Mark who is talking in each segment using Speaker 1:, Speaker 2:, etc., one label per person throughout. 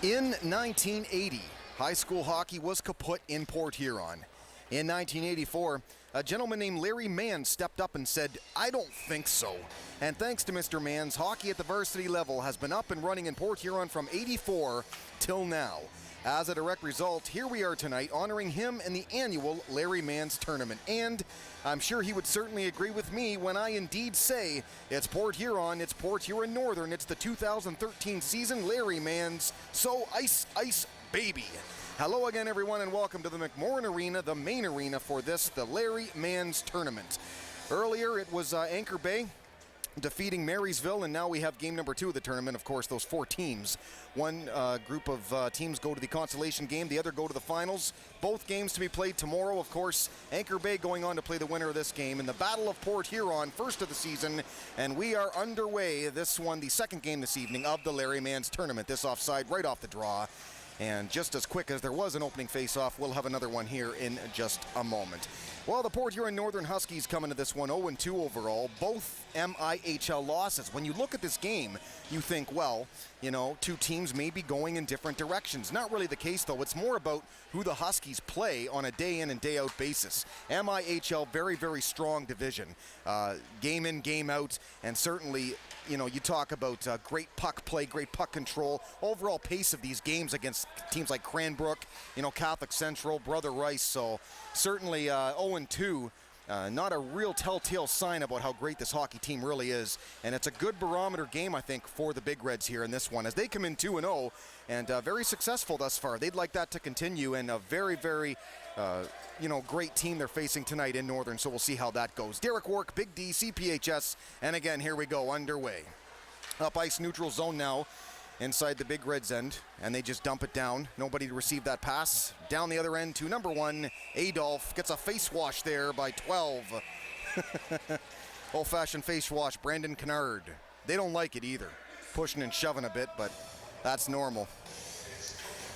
Speaker 1: In 1980, high school hockey was kaput in Port Huron. In 1984, a gentleman named Larry Mann stepped up and said, "I don't think so." And thanks to Mr. Mann's, hockey at the varsity level has been up and running in Port Huron from 84 till now. As a direct result, here we are tonight honoring him in the annual Larry Mann's tournament. And I'm sure he would certainly agree with me when I indeed say it's Port Huron, it's Port Huron Northern, it's the 2013 season Larry Mann's So Ice Ice Baby. Hello again, everyone, and welcome to the McMorran Arena, the main arena for this, the Larry Mann's tournament. Earlier, it was Anchor Bay defeating Marysville, and now we have game number 2 of the tournament. Of course, those 4 teams. One group of teams go to the consolation game, the other go to the finals. Both games to be played tomorrow. Of course, Anchor Bay going on to play the winner of this game in the Battle of Port Huron, first of the season, and we are underway. This one, the second game this evening of the Larry Mann's tournament. This offside right off the draw. And just as quick as there was an opening face-off, we'll have another one here in just a moment. Well, the Port Huron Northern Huskies come into this one 0-2 overall, both MIHL losses. When you look at this game, you think, well, you know, 2 teams may be going in different directions. Not really the case, though. It's more about who the Huskies play on a day-in and day-out basis. MIHL, very, very strong division. Game in, game out, and certainly, you know, you talk about great puck play, great puck control, overall pace of these games against teams like Cranbrook, you know, Catholic Central, Brother Rice. So certainly 0-2, not a real telltale sign about how great this hockey team really is. And it's a good barometer game, I think, for the Big Reds here in this one, as they come in 2-0 and very successful thus far. They'd like that to continue, and a very, very you know, great team they're facing tonight in Northern, so we'll see how that goes. Derek Wark, Big D, PHHS, and again, here we go, underway. Up ice, neutral zone now, inside the Big Reds end, and they just dump it down. Nobody to receive that pass. Down the other end to number 1, Adolph, gets a face wash there by 12. Old-fashioned face wash, Brandon Kennard. They don't like it either. Pushing and shoving a bit, but that's normal.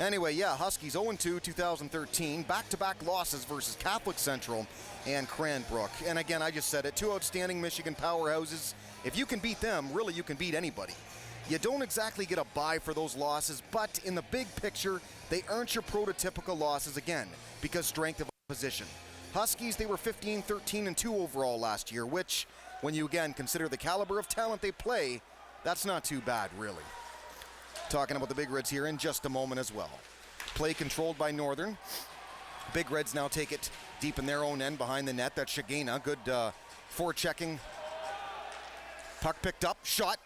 Speaker 1: Anyway, yeah, Huskies 0-2, 2013. Back-to-back losses versus Catholic Central and Cranbrook. And again, I just said it, 2 outstanding Michigan powerhouses. If you can beat them, really you can beat anybody. You don't exactly get a bye for those losses, but in the big picture, they aren't your prototypical losses again, because strength of opposition. Huskies, they were 15-13-2 overall last year, which, when you again consider the caliber of talent they play, that's not too bad, really. Talking about the Big Reds here in just a moment as well. Play controlled by Northern. Big Reds now take it deep in their own end behind the net. That's Shigena. Good forechecking. Puck picked up. Shot.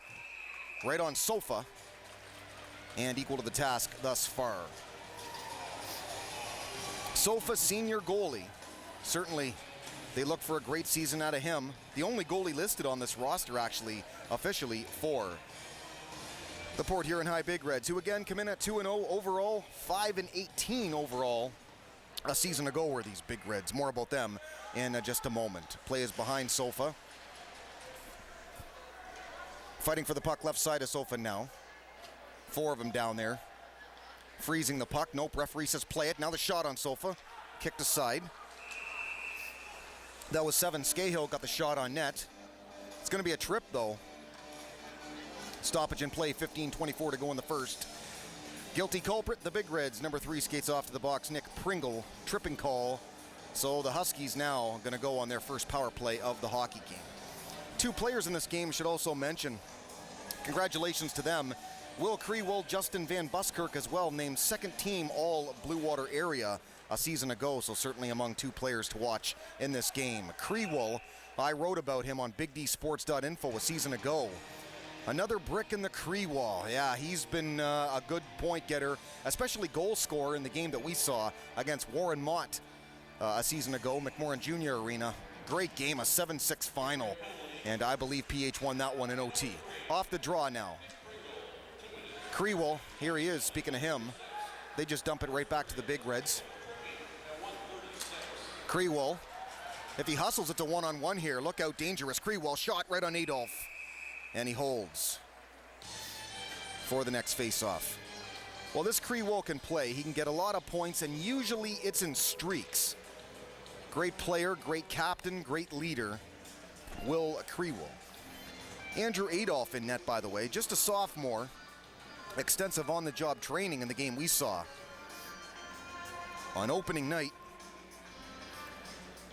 Speaker 1: Right on Sofa. And equal to the task thus far. Sofa, senior goalie. Certainly, they look for a great season out of him. The only goalie listed on this roster, actually, officially, for the Port Huron High Big Reds, who again come in at 2-0 overall, 5-18 overall. A season ago were these Big Reds. More about them in just a moment. Play is behind Sofa. Fighting for the puck left side of Sofa now. 4 of them down there. Freezing the puck. Nope, referee says play it. Now the shot on Sofa. Kicked aside. That was 7. Scahill got the shot on net. It's going to be a trip, though. Stoppage in play, 15:24 to go in the first. Guilty culprit, the Big Reds. Number 3 skates off to the box. Nick Pringle, tripping call. So the Huskies now going to go on their first power play of the hockey game. 2 players in this game should also mention. Congratulations to them. Will Creewell, Justin Van Buskirk as well, named second team all Blue Water area a season ago, so certainly among 2 players to watch in this game. Creewell, I wrote about him on BigDSports.info a season ago. Another brick in the Cree wall. Yeah, he's been a good point getter, especially goal scorer in the game that we saw against Warren Mott a season ago, McMorran Junior Arena. Great game, a 7-6 final, and I believe PH won that one in OT. Off the draw now. Creewell, here he is, speaking of him. They just dump it right back to the Big Reds. Creewell, if he hustles, it's a one-on-one here. Look out, dangerous. Creewell, shot right on Adolph. And he holds for the next face-off. Well, this Creewell can play. He can get a lot of points, and usually it's in streaks. Great player, great captain, great leader, Will Creewell. Andrew Adolph in net, by the way, just a sophomore. extensive on-the-job training in the game we saw on opening night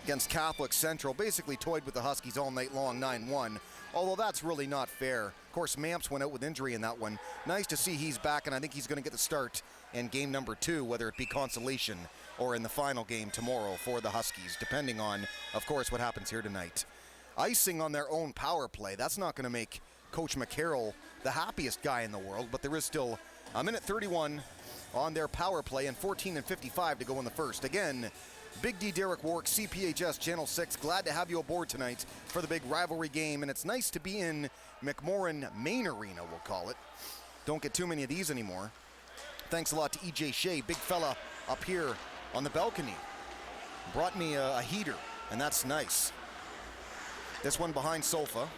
Speaker 1: against Catholic Central. Basically toyed with the Huskies all night long, 9-1. Although that's really not fair. Of course, Mamps went out with injury in that one. Nice to see he's back, and I think he's going to get the start in game number 2, whether it be consolation or in the final game tomorrow for the Huskies, depending on, of course, what happens here tonight. Icing on their own power play. That's not going to make Coach McCarroll the happiest guy in the world, but there is still a minute 31 on their power play and 14:55 to go in the first. Again, Big D Derek Warwick, CPHS Channel 6. Glad to have you aboard tonight for the big rivalry game, and it's nice to be in McMorran Main Arena, we'll call it. Don't get too many of these anymore. Thanks a lot to EJ Shea, big fella up here on the balcony. Brought me a heater, and that's nice. This one behind Sofa.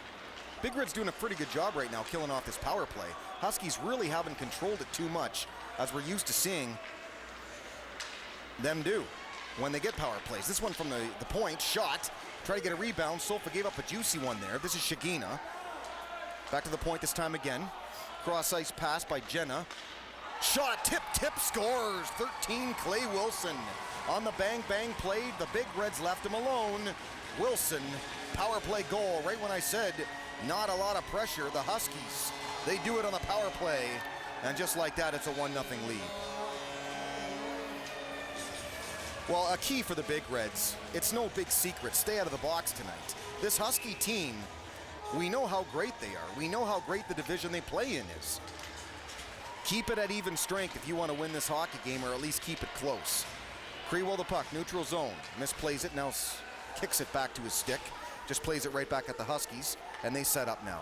Speaker 1: Big Red's doing a pretty good job right now killing off this power play. Huskies really haven't controlled it too much, as we're used to seeing them do when they get power plays. This one from the point, shot, try to get a rebound. Sofa gave up a juicy one there. This is Shagina. Back to the point this time again. Cross ice pass by Jenna. Shot, tip, scores. 13, Clay Wilson. On the bang play, the Big Reds left him alone. Wilson, power play goal. Right when I said not a lot of pressure, the Huskies, they do it on the power play. And just like that, it's a 1-0 lead. Well, a key for the Big Reds, it's no big secret, stay out of the box tonight. This Husky team, we know how great they are. We know how great the division they play in is. Keep it at even strength if you want to win this hockey game, or at least keep it close. Crewell the puck, neutral zone, misplays it, now kicks it back to his stick. Just plays it right back at the Huskies, and they set up now.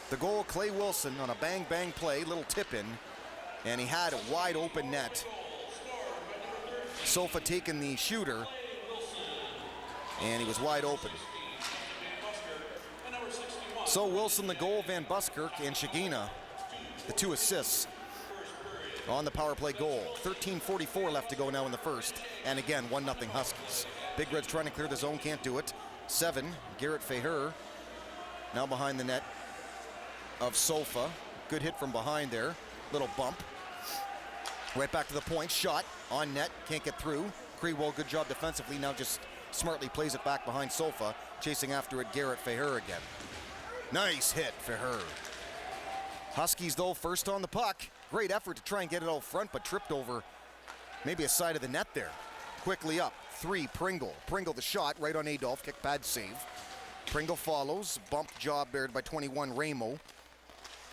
Speaker 1: The goal, Clay Wilson on a bang play, little tip in, and he had a wide open net. Sofa taking the shooter, and he was wide open. So Wilson the goal, Van Buskirk and Shagina, the 2 assists on the power play goal. 13:44 left to go now in the first, and again, 1-0 Huskies. Big Red's trying to clear the zone, can't do it. 7, Garrett Feher, now behind the net of Sofa. Good hit from behind there, little bump. Right back to the point, shot on net, can't get through. Crewell, good job defensively, now just smartly plays it back behind Sofa. Chasing after it, Garrett Feher again. Nice hit, Feher. Huskies, though, first on the puck. Great effort to try and get it out front, but tripped over maybe a side of the net there. Quickly up, 3, Pringle. Pringle the shot, right on Adolph, kick pad save. Pringle follows, bump job there by 21, Ramo.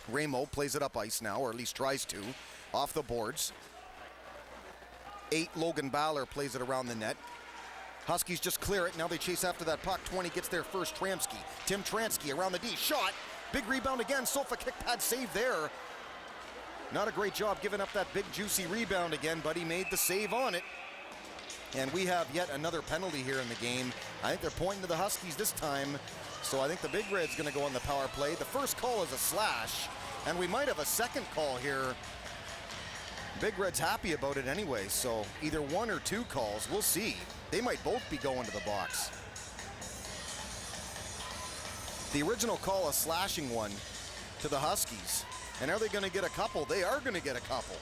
Speaker 1: Ramo plays it up ice now, or at least tries to. Off the boards. 8, Logan Baller plays it around the net. Huskies just clear it. Now they chase after that puck. 20 gets there first. Tramsky. Tim Tramsky around the D. Shot. Big rebound again. Sofa kick pad save there. Not a great job giving up that big juicy rebound again, but he made the save on it. And we have yet another penalty here in the game. I think they're pointing to the Huskies this time. So I think the Big Red's going to go on the power play. The first call is a slash. And we might have a second call here. Big Red's happy about it anyway, so either 1 or 2 calls, we'll see. They might both be going to the box. The original call, a slashing one to the Huskies. And are they going to get a couple? They are going to get a couple.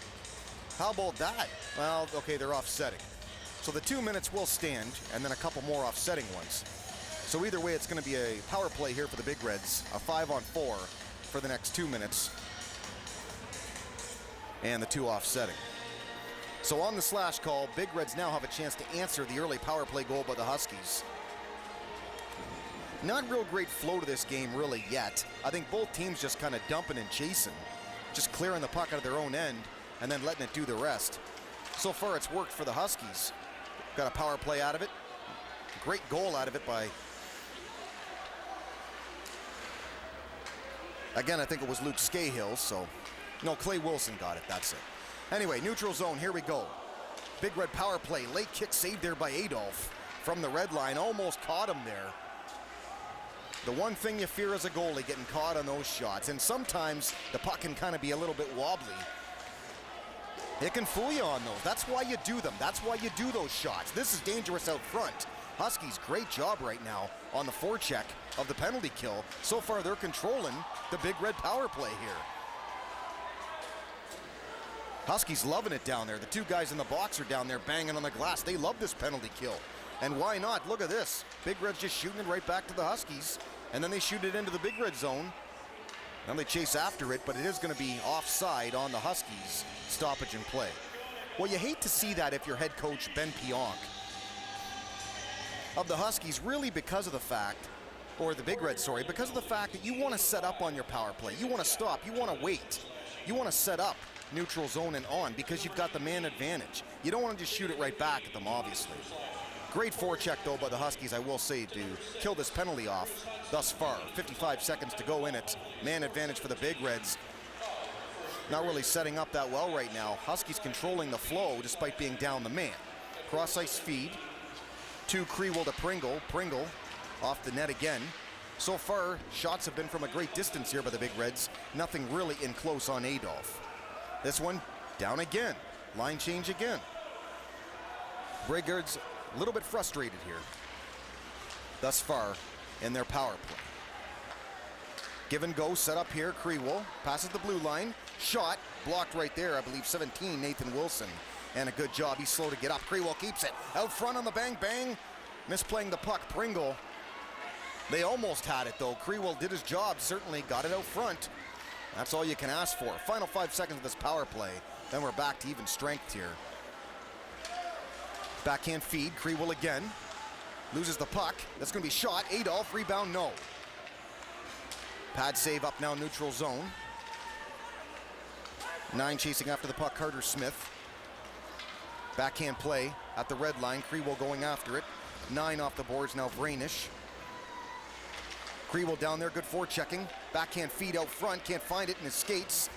Speaker 1: How about that? Well, okay, they're offsetting. So the 2 minutes will stand, and then a couple more offsetting ones. So either way, it's going to be a power play here for the Big Reds, a 5-on-4 for the next 2 minutes. And the 2 offsetting. So on the slash call, Big Reds now have a chance to answer the early power play goal by the Huskies. Not real great flow to this game really yet. I think both teams just kind of dumping and chasing, just clearing the puck out of their own end and then letting it do the rest. So far it's worked for the Huskies. Got a power play out of it. Great goal out of it by, again, I think it was Luke Scahill, so no, Clay Wilson got it, that's it. Anyway, neutral zone, here we go. Big Red power play, late kick saved there by Adolph from the red line, almost caught him there. The one thing you fear as a goalie, getting caught on those shots, and sometimes the puck can kind of be a little bit wobbly. It can fool you on those, that's why you do them, that's why you do those shots. This is dangerous out front. Huskies, great job right now on the forecheck of the penalty kill. So far they're controlling the Big Red power play here. Huskies loving it down there. The two guys in the box are down there banging on the glass. They love this penalty kill. And why not? Look at this. Big Red's just shooting it right back to the Huskies. And then they shoot it into the Big Red zone. Now they chase after it, but it is going to be offside on the Huskies. Stoppage in play. Well, you hate to see that if you're head coach Ben Pionk of the Huskies, really because of the fact, or the Big Red, sorry, because of the fact that you want to set up on your power play. You want to stop. You want to wait. You want to set up neutral zone and on because you've got the man advantage. You don't want to just shoot it right back at them, obviously. Great forecheck, though, by the Huskies, I will say, to kill this penalty off thus far. 55 seconds to go in it. Man advantage for the Big Reds. Not really setting up that well right now. Huskies controlling the flow despite being down the man. Cross-ice feed to Krewell to Pringle. Pringle off the net again. So far, shots have been from a great distance here by the Big Reds. Nothing really in close on Adolph. This one down again. Line change again. Brigard's a little bit frustrated here thus far in their power play. Give and go set up here. Krewell passes the blue line. Shot blocked right there. I believe 17, Nathan Wilson. And a good job. He's slow to get up. Krewell keeps it out front on the bang bang. Misplaying the puck. Pringle. They almost had it though. Krewell did his job. Certainly got it out front. That's all you can ask for. Final 5 seconds of this power play. Then we're back to even strength here. Backhand feed. Krewell again. Loses the puck. That's going to be shot. Adolph. Rebound. No. Pad save up now. Neutral zone. 9 chasing after the puck. Carter Smith. Backhand play at the red line. Krewell going after it. 9 off the boards now. Vranish. Krewell down there. Good forechecking. Backhand feed out front. Can't find it in his skates.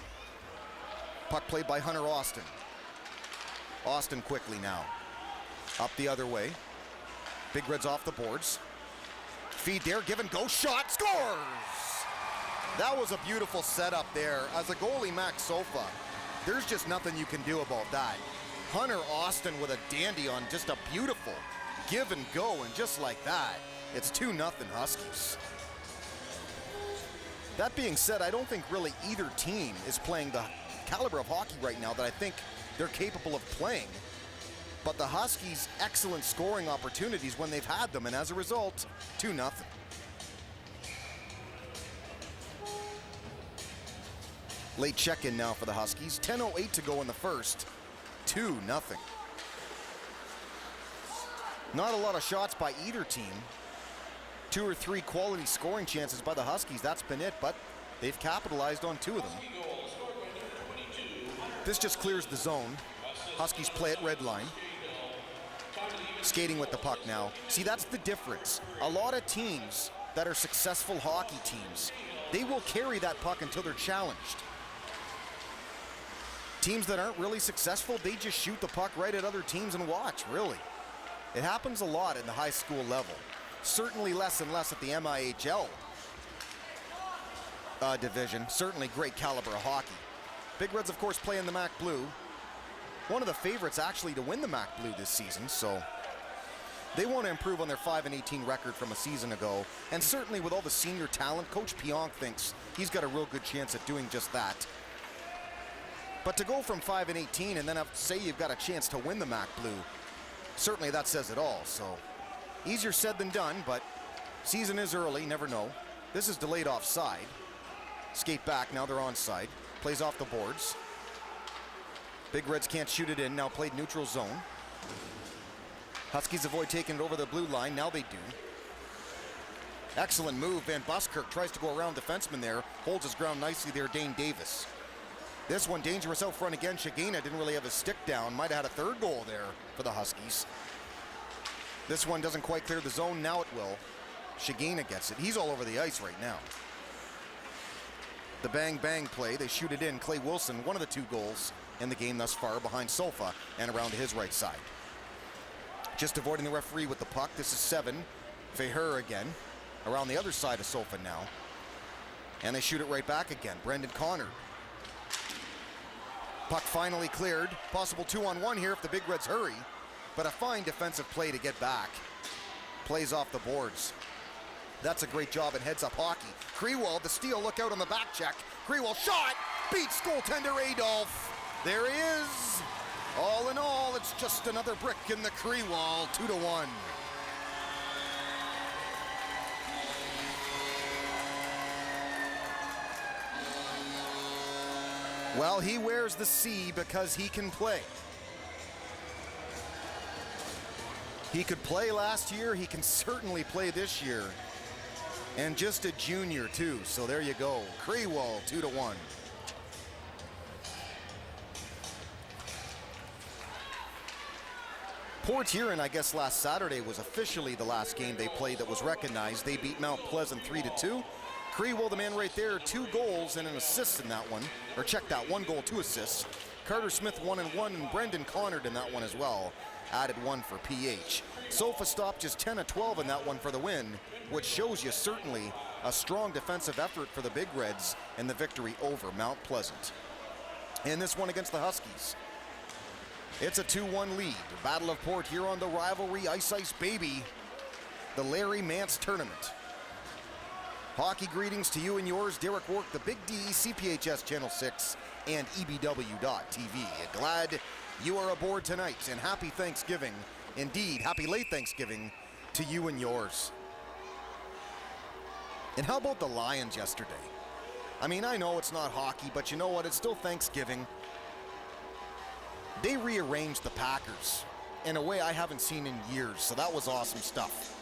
Speaker 1: Puck played by Hunter Austin. Austin quickly now. Up the other way. Big Reds off the boards. Feed there, give and go, shot, scores! That was a beautiful setup there. As a goalie, Max Sofa, there's just nothing you can do about that. Hunter Austin with a dandy on just a beautiful give and go, and just like that, it's 2-0 Huskies. That being said, I don't think really either team is playing the caliber of hockey right now that I think they're capable of playing. But the Huskies, excellent scoring opportunities when they've had them, and as a result, 2-0. Late check-in now for the Huskies. 10:08 to go in the first. 2-0. Not a lot of shots by either team. 2 or 3 quality scoring chances by the Huskies. That's been it, but they've capitalized on 2 of them. This just clears the zone. Huskies play at red line. Skating with the puck now. See, that's the difference. A lot of teams that are successful hockey teams, they will carry that puck until they're challenged. Teams that aren't really successful, they just shoot the puck right at other teams and watch, really. It happens a lot in the high school level. Certainly less and less at the MIHL division. Certainly great caliber of hockey. Big Reds, of course, play in the MAC Blue. One of the favorites, actually, to win the MAC Blue this season, so they want to improve on their 5-18 record from a season ago. And certainly with all the senior talent, Coach Pionk thinks he's got a real good chance at doing just that. But to go from 5-18 and then say you've got a chance to win the MAC Blue, certainly that says it all. So easier said than done, but season is early, never know. This is delayed offside. Skate back, now they're onside. Plays off the boards. Big Reds can't shoot it in, now played neutral zone. Huskies avoid taking it over the blue line, now they do. Excellent move, Van Buskirk tries to go around defenseman there, holds his ground nicely there, Dane Davis. This one dangerous out front again. Shagina didn't really have his stick down. Might have had a third goal there for the Huskies. This one doesn't quite clear the zone. Now it will. Shagina gets it. He's all over the ice right now. The bang-bang play. They shoot it in. Clay Wilson, one of the 2 goals in the game thus far, behind Sofa and around to his right side. Just avoiding the referee with the puck. This is 7. Feher again. Around the other side of Sofa now. And they shoot it right back again. Brendan Connor. Puck finally cleared. Possible 2-on-1 here if the Big Reds hurry. But a fine defensive play to get back. Plays off the boards. That's a great job in heads-up hockey. Krewell, the steal, look out on the back check. Krewell shot, beats goaltender Adolph. There he is. All in all, it's just another brick in the Cree wall, 2-1. Well, he wears the C because he can play. He could play last year, he can certainly play this year. And just a junior too, so there you go. Cree wall, 2-1. Port Huron, I guess last Saturday was officially the last game they played that was recognized. They beat Mount Pleasant 3-2. Cree will, the man right there, 2 goals and an assist in that one. Or check that, 1 goal, 2 assists. Carter Smith 1 and 1, and Brendan Connard in that one as well. Added 1 for PH. Sofa stopped just 10 of 12 in that one for the win, which shows you certainly a strong defensive effort for the Big Reds in the victory over Mount Pleasant. In this one against the Huskies, it's a 2-1 lead. Battle of Port Huron, the rivalry, Ice Ice Baby, the Larry Mance Tournament. Hockey greetings to you and yours. Derek Work, the Big D, CPHS Channel 6, and EBW.TV. Glad you are aboard tonight, and happy Thanksgiving. Indeed, happy late Thanksgiving to you and yours. And how about the Lions yesterday? I mean, I know it's not hockey, but you know what? It's still Thanksgiving. They rearranged the Packers in a way I haven't seen in years, so that was awesome stuff.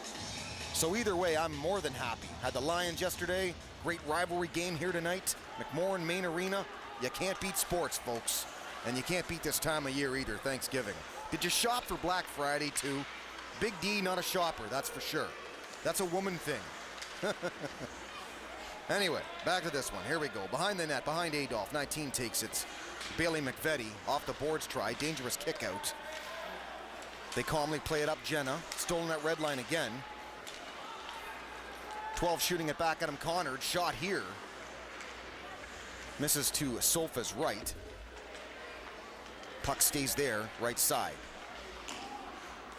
Speaker 1: So either way, I'm more than happy. Had the Lions yesterday, great rivalry game here tonight. McMorran Main Arena. You can't beat sports, folks. And you can't beat this time of year either, Thanksgiving. Did you shop for Black Friday too? Big D, not a shopper, that's for sure. That's a woman thing. Anyway, back to this one. Here we go. Behind the net, behind Adolph. 19 takes it. Bailey McVetti off the boards try. Dangerous kick out. They calmly play it up. Jenna. Stolen at red line again. 12 shooting it back at him. Connard. Shot here. Misses to Sofa's right. Puck stays there. Right side.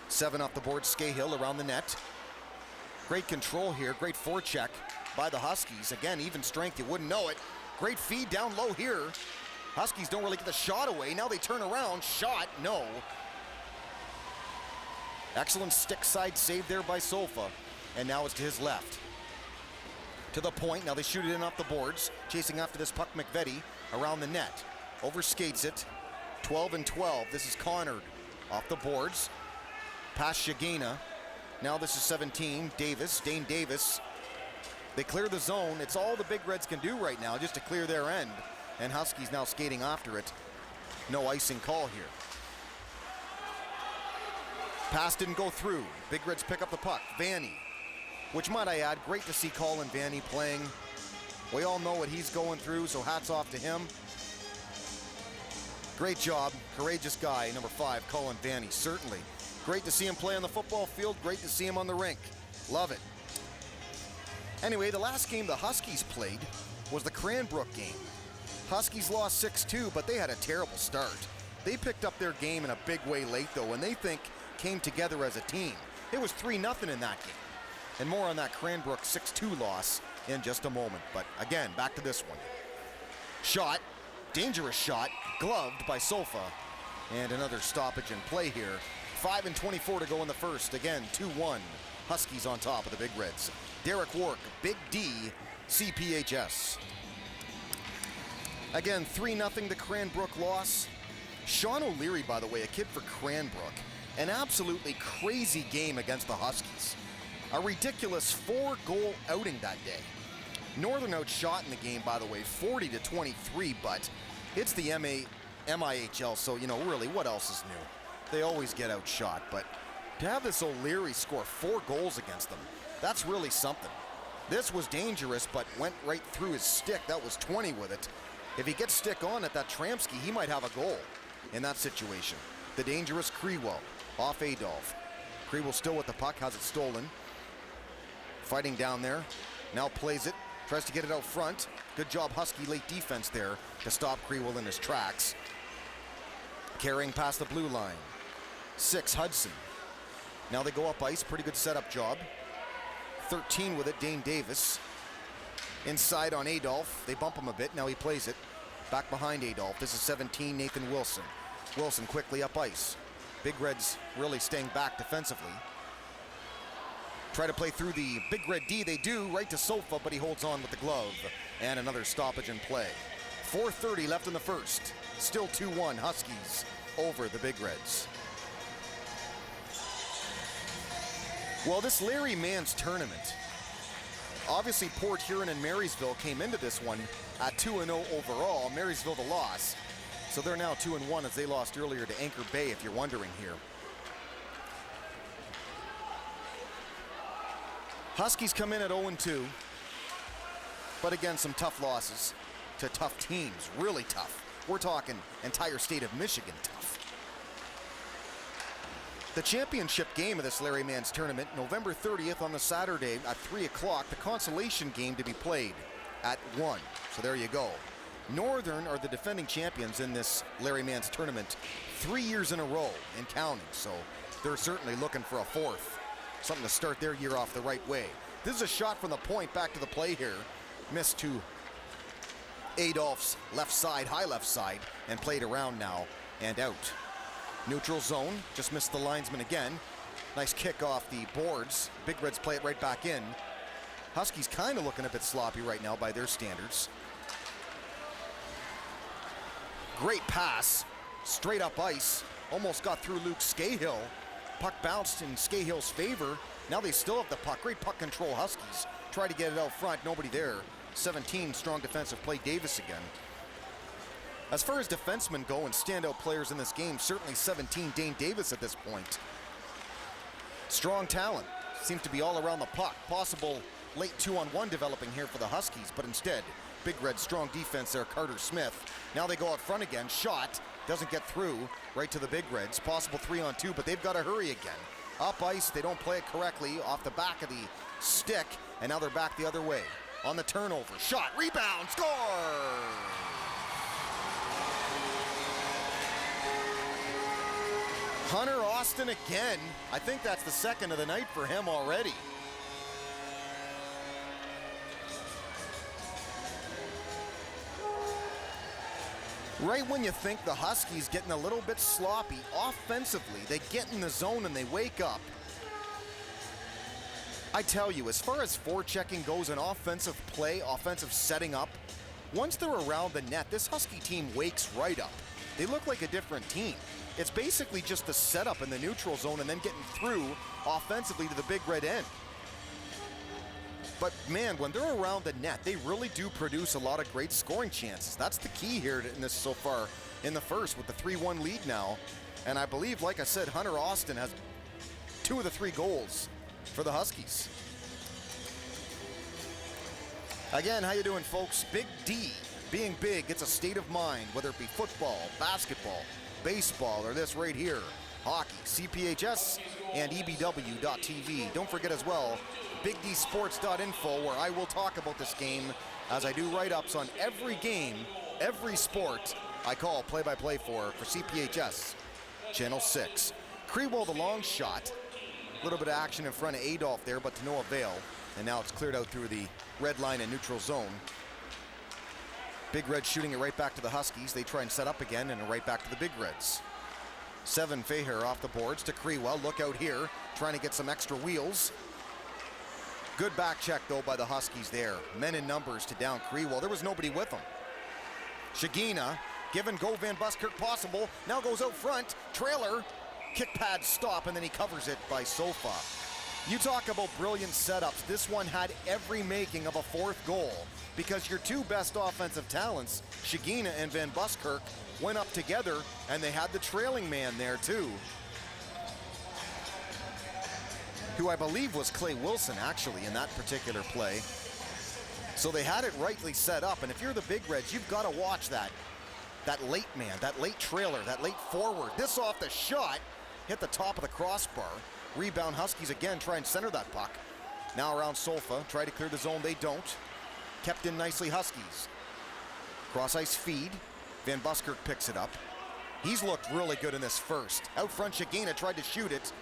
Speaker 1: 7 off the board. Scahill around the net. Great control here. Great forecheck by the Huskies. Again, even strength. You wouldn't know it. Great feed down low here. Huskies don't really get the shot away. Now they turn around. Shot, no. Excellent stick side save there by Sofa. And now it's to his left. To the point. Now they shoot it in off the boards. Chasing after this puck, McVetti around the net. Overskates it. 12 and 12. This is Connard off the boards. Past Shigena. Now this is 17. Davis. Dane Davis. They clear the zone. It's all the Big Reds can do right now just to clear their end. And Huskies now skating after it. No icing call here. Pass didn't go through. Big Reds pick up the puck. Vanny, which might I add, great to see Colin Vanny playing. We all know what he's going through, so hats off to him. Great job. Courageous guy, number 5, Colin Vanny, certainly. Great to see him play on the football field. Great to see him on the rink. Love it. Anyway, the last game the Huskies played was the Cranbrook game. Huskies lost 6-2, but they had a terrible start. They picked up their game in a big way late, though, and they came together as a team. It was 3-0 in that game. And more on that Cranbrook 6-2 loss in just a moment. But again, back to this one. Shot, dangerous shot, gloved by Sofa. And another stoppage in play here. 5 and 24 to go in the first. Again, 2-1. Huskies on top of the Big Reds. Derek Work, Big D, CPHS. Again, 3-0 the Cranbrook loss. Sean O'Leary, by the way, a kid for Cranbrook. An absolutely crazy game against the Huskies. A ridiculous 4-goal outing that day. Northern outshot in the game, by the way, 40-23, but it's the MIHL, so, you know, really, what else is new? They always get outshot, but to have this O'Leary score 4 goals against them, that's really something. This was dangerous, but went right through his stick. That was 20 with it. If he gets stick on at that Tramsky, he might have a goal in that situation. The dangerous Crewell off Adolph. Crewell still with the puck, has it stolen. Fighting down there, now plays it, tries to get it out front. Good job, Husky late defense there to stop Crewell in his tracks. Carrying past the blue line. 6, Hudson. Now they go up ice, pretty good setup job. 13 with it, Dane Davis. Inside on Adolph, they bump him a bit, now he plays it. Back behind Adolph. This is 17, Nathan Wilson. Wilson quickly up ice. Big Reds really staying back defensively. Try to play through the Big Red D. They do, right to Sofa, but he holds on with the glove. And another stoppage in play. 4:30 left in the first. Still 2-1 Huskies over the Big Reds. Well, this Larry Mann's tournament, obviously Port Huron and Marysville came into this one at 2-0 overall. Marysville the loss. So they're now 2-1 as they lost earlier to Anchor Bay, if you're wondering here. Huskies come in at 0-2. But again, some tough losses to tough teams, really tough. We're talking entire state of Michigan tough. The championship game of this Larry Mann's tournament, November 30th on the Saturday at 3 o'clock. The consolation game to be played at 1. So there you go. Northern are the defending champions in this Larry Mann's tournament 3 years in a row and counting. So they're certainly looking for a fourth. Something to start their year off the right way. This is a shot from the point back to the play here. Missed to Adolph's left side, high left side, and played around now and out. Neutral zone, just missed the linesman again. Nice kick off the boards. Big Reds play it right back in. Huskies kind of looking a bit sloppy right now by their standards. Great pass, straight up ice. Almost got through Luke Scahill. Puck bounced in Scahill's favor. Now they still have the puck. Great puck control Huskies. Try to get it out front, nobody there. 17, strong defensive play, Davis again. As far as defensemen go and standout players in this game, certainly 17, Dane Davis at this point. Strong talent, seems to be all around the puck. Possible late 2-on-1 developing here for the Huskies, but instead, Big Red strong defense there, Carter Smith. Now they go out front again, shot, doesn't get through, right to the Big Reds. Possible 3-on-2, but they've got to hurry again. Up ice, they don't play it correctly, off the back of the stick, and now they're back the other way. On the turnover, shot, rebound, score! Hunter Austin again. I think that's the second of the night for him already. Right when you think the Huskies getting a little bit sloppy offensively, they get in the zone and they wake up. I tell you, as far as forechecking goes and offensive play, offensive setting up, once they're around the net, this Husky team wakes right up. They look like a different team. It's basically just the setup in the neutral zone and then getting through offensively to the Big Red end. But man, when they're around the net, they really do produce a lot of great scoring chances. That's the key here in this so far in the first with the 3-1 lead now. And I believe, like I said, Hunter Austin has 2 of the 3 goals for the Huskies. Again, how you doing, folks? Big D, being big, it's a state of mind, whether it be football, basketball, baseball, or this right here, hockey, CPHS and EBW.TV. Don't forget as well, BigDSports.info, where I will talk about this game as I do write-ups on every game, every sport I call play-by-play for CPHS, Channel 6. Crewell the long shot. A little bit of action in front of Adolph there, but to no avail. And now it's cleared out through the red line and neutral zone. Big Red shooting it right back to the Huskies. They try and set up again and right back to the Big Reds. 7 Faher off the boards to Crewell. Look out here, trying to get some extra wheels. Good back check though by the Huskies there. Men in numbers to down Crewell. There was nobody with them. Shagina giving Go Van Buskirk possible. Now goes out front. Trailer. Kick pad stop, and then he covers it by Sofa. You talk about brilliant setups. This one had every making of a 4th goal because your 2 best offensive talents, Shagina and Van Buskirk, went up together, and they had the trailing man there too, who I believe was Clay Wilson actually in that particular play. So they had it rightly set up, and if you're the Big Reds, you've got to watch that late man, that late trailer, that late forward. This off the shot, hit the top of the crossbar. Rebound Huskies again, try and center that puck. Now around Sofa, try to clear the zone, they don't. Kept in nicely Huskies. Cross ice feed, Van Buskirk picks it up. He's looked really good in this first. Out front, Shagina tried to shoot it.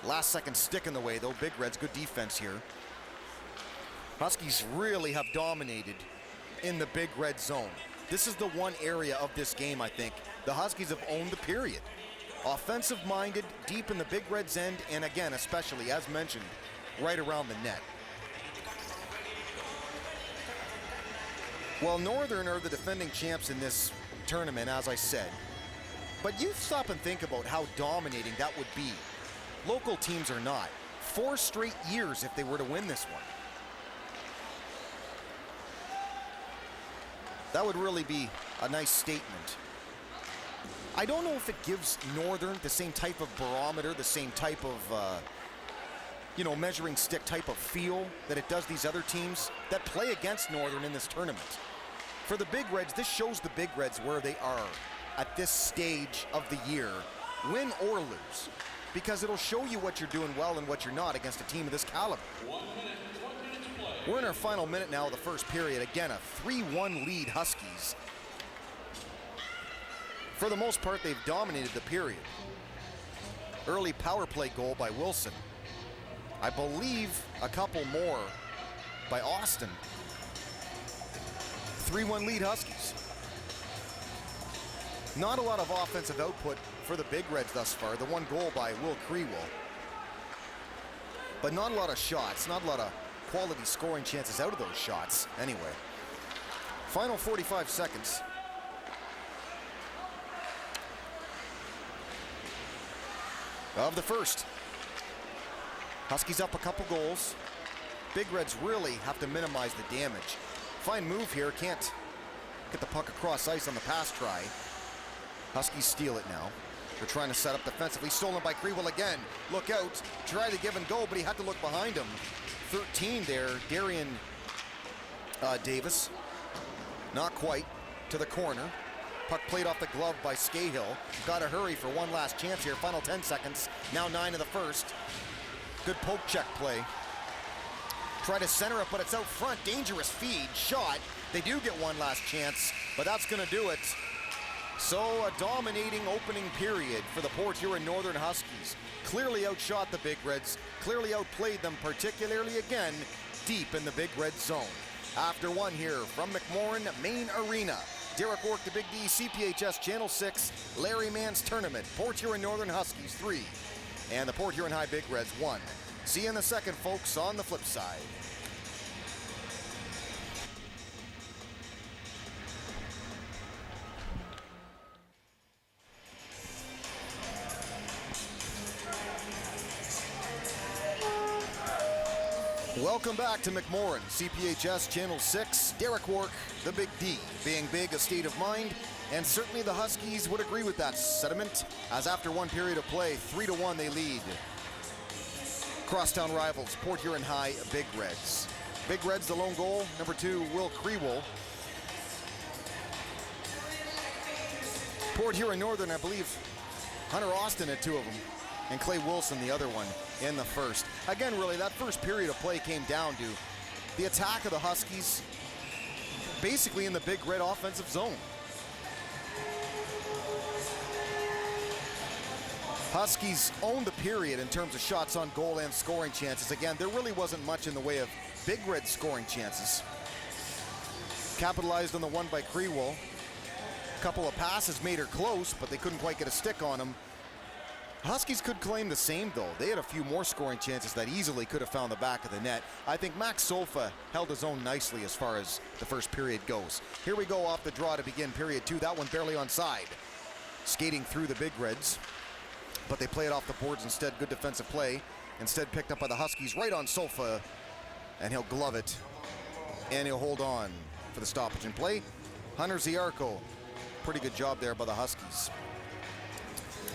Speaker 1: Last second stick in the way though, Big Reds, good defense here. Huskies really have dominated in the Big Red zone. This is the one area of this game, I think, the Huskies have owned the period. Offensive-minded, deep in the Big Red's end, and again, especially, as mentioned, right around the net. Well, Northern are the defending champs in this tournament, as I said. But you stop and think about how dominating that would be. Local teams are not. 4 straight years if they were to win this one. That would really be a nice statement. I don't know if it gives Northern the same type of barometer, the same type of, measuring stick type of feel that it does these other teams that play against Northern in this tournament. For the Big Reds, this shows the Big Reds where they are at this stage of the year, win or lose, because it'll show you what you're doing well and what you're not against a team of this caliber. We're in our final minute now of the first period. Again, a 3-1 lead Huskies. For the most part, they've dominated the period. Early power play goal by Wilson. I believe a couple more by Austin. 3-1 lead Huskies. Not a lot of offensive output for the Big Reds thus far. The one goal by Will Crewell. But not a lot of shots, not a lot of quality scoring chances out of those shots. Anyway, final 45 seconds. Of the first. Huskies up a couple goals. Big Reds really have to minimize the damage. Fine move here, can't get the puck across ice on the pass try. Huskies steal it now. They're trying to set up defensively. Stolen by Crewell again. Look out. Tried to give and go, but he had to look behind him. 13 there. Darian Davis. Not quite. To the corner. Puck played off the glove by Scahill. Got to hurry for one last chance here. Final 10 seconds. Now 9 of the first. Good poke check play. Try to center it, but it's out front. Dangerous feed. Shot. They do get one last chance, but that's going to do it. So a dominating opening period for the Port Huron Northern Huskies. Clearly outshot the Big Reds, clearly outplayed them, particularly again, deep in the Big Red zone. After one here from McMorran Main Arena. Derek Work, the Big D, CPHS Channel 6, Larry Mann's Tournament, Port Huron Northern Huskies 3, and the Port Huron High Big Reds 1. See you in the second, folks, on the flip side. Welcome back to McMorran, CPHS Channel 6. Derek Work, the Big D. Being big, a state of mind, and certainly the Huskies would agree with that sentiment, as after one period of play, 3-1 they lead. Crosstown rivals, Port Huron High Big Reds. Big Reds, the lone goal, number 2, Will Crewell. Port Huron Northern, I believe, Hunter Austin had 2 of them, and Clay Wilson, the other one, in the first. Again, really, that first period of play came down to the attack of the Huskies, basically in the Big Red offensive zone. Huskies owned the period in terms of shots on goal and scoring chances. Again, there really wasn't much in the way of Big Red scoring chances. Capitalized on the one by Crewell. A couple of passes made her close, but they couldn't quite get a stick on him. Huskies could claim the same, though. They had a few more scoring chances that easily could have found the back of the net. I think Max Sofa held his own nicely as far as the first period goes. Here we go off the draw to begin period 2. That one barely onside. Skating through the Big Reds, but they play it off the boards instead. Good defensive play. Instead picked up by the Huskies right on Sofa, and he'll glove it, and he'll hold on for the stoppage in play. Hunter Ziarko, pretty good job there by the Huskies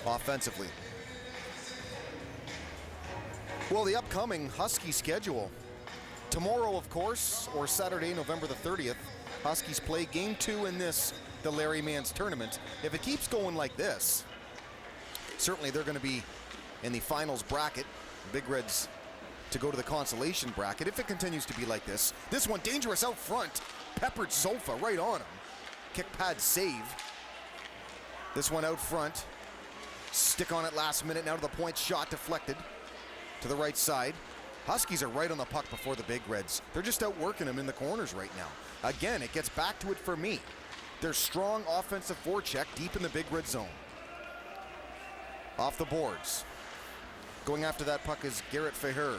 Speaker 1: offensively. Well, the upcoming Husky schedule. Tomorrow, of course, or Saturday, November the 30th, Huskies play Game 2 in this, the Larry Mann's Tournament. If it keeps going like this, certainly they're going to be in the finals bracket. Big Reds to go to the consolation bracket. If it continues to be like this, this one dangerous out front. Peppered Sofa right on him. Kick pad save. This one out front. Stick on it last minute. Now to the point. Shot deflected to the right side. Huskies are right on the puck before the Big Reds. They're just outworking them in the corners right now. Again, it gets back to it for me. their strong offensive forecheck deep in the big red zone. Off the boards. Going after that puck is Garrett Feher.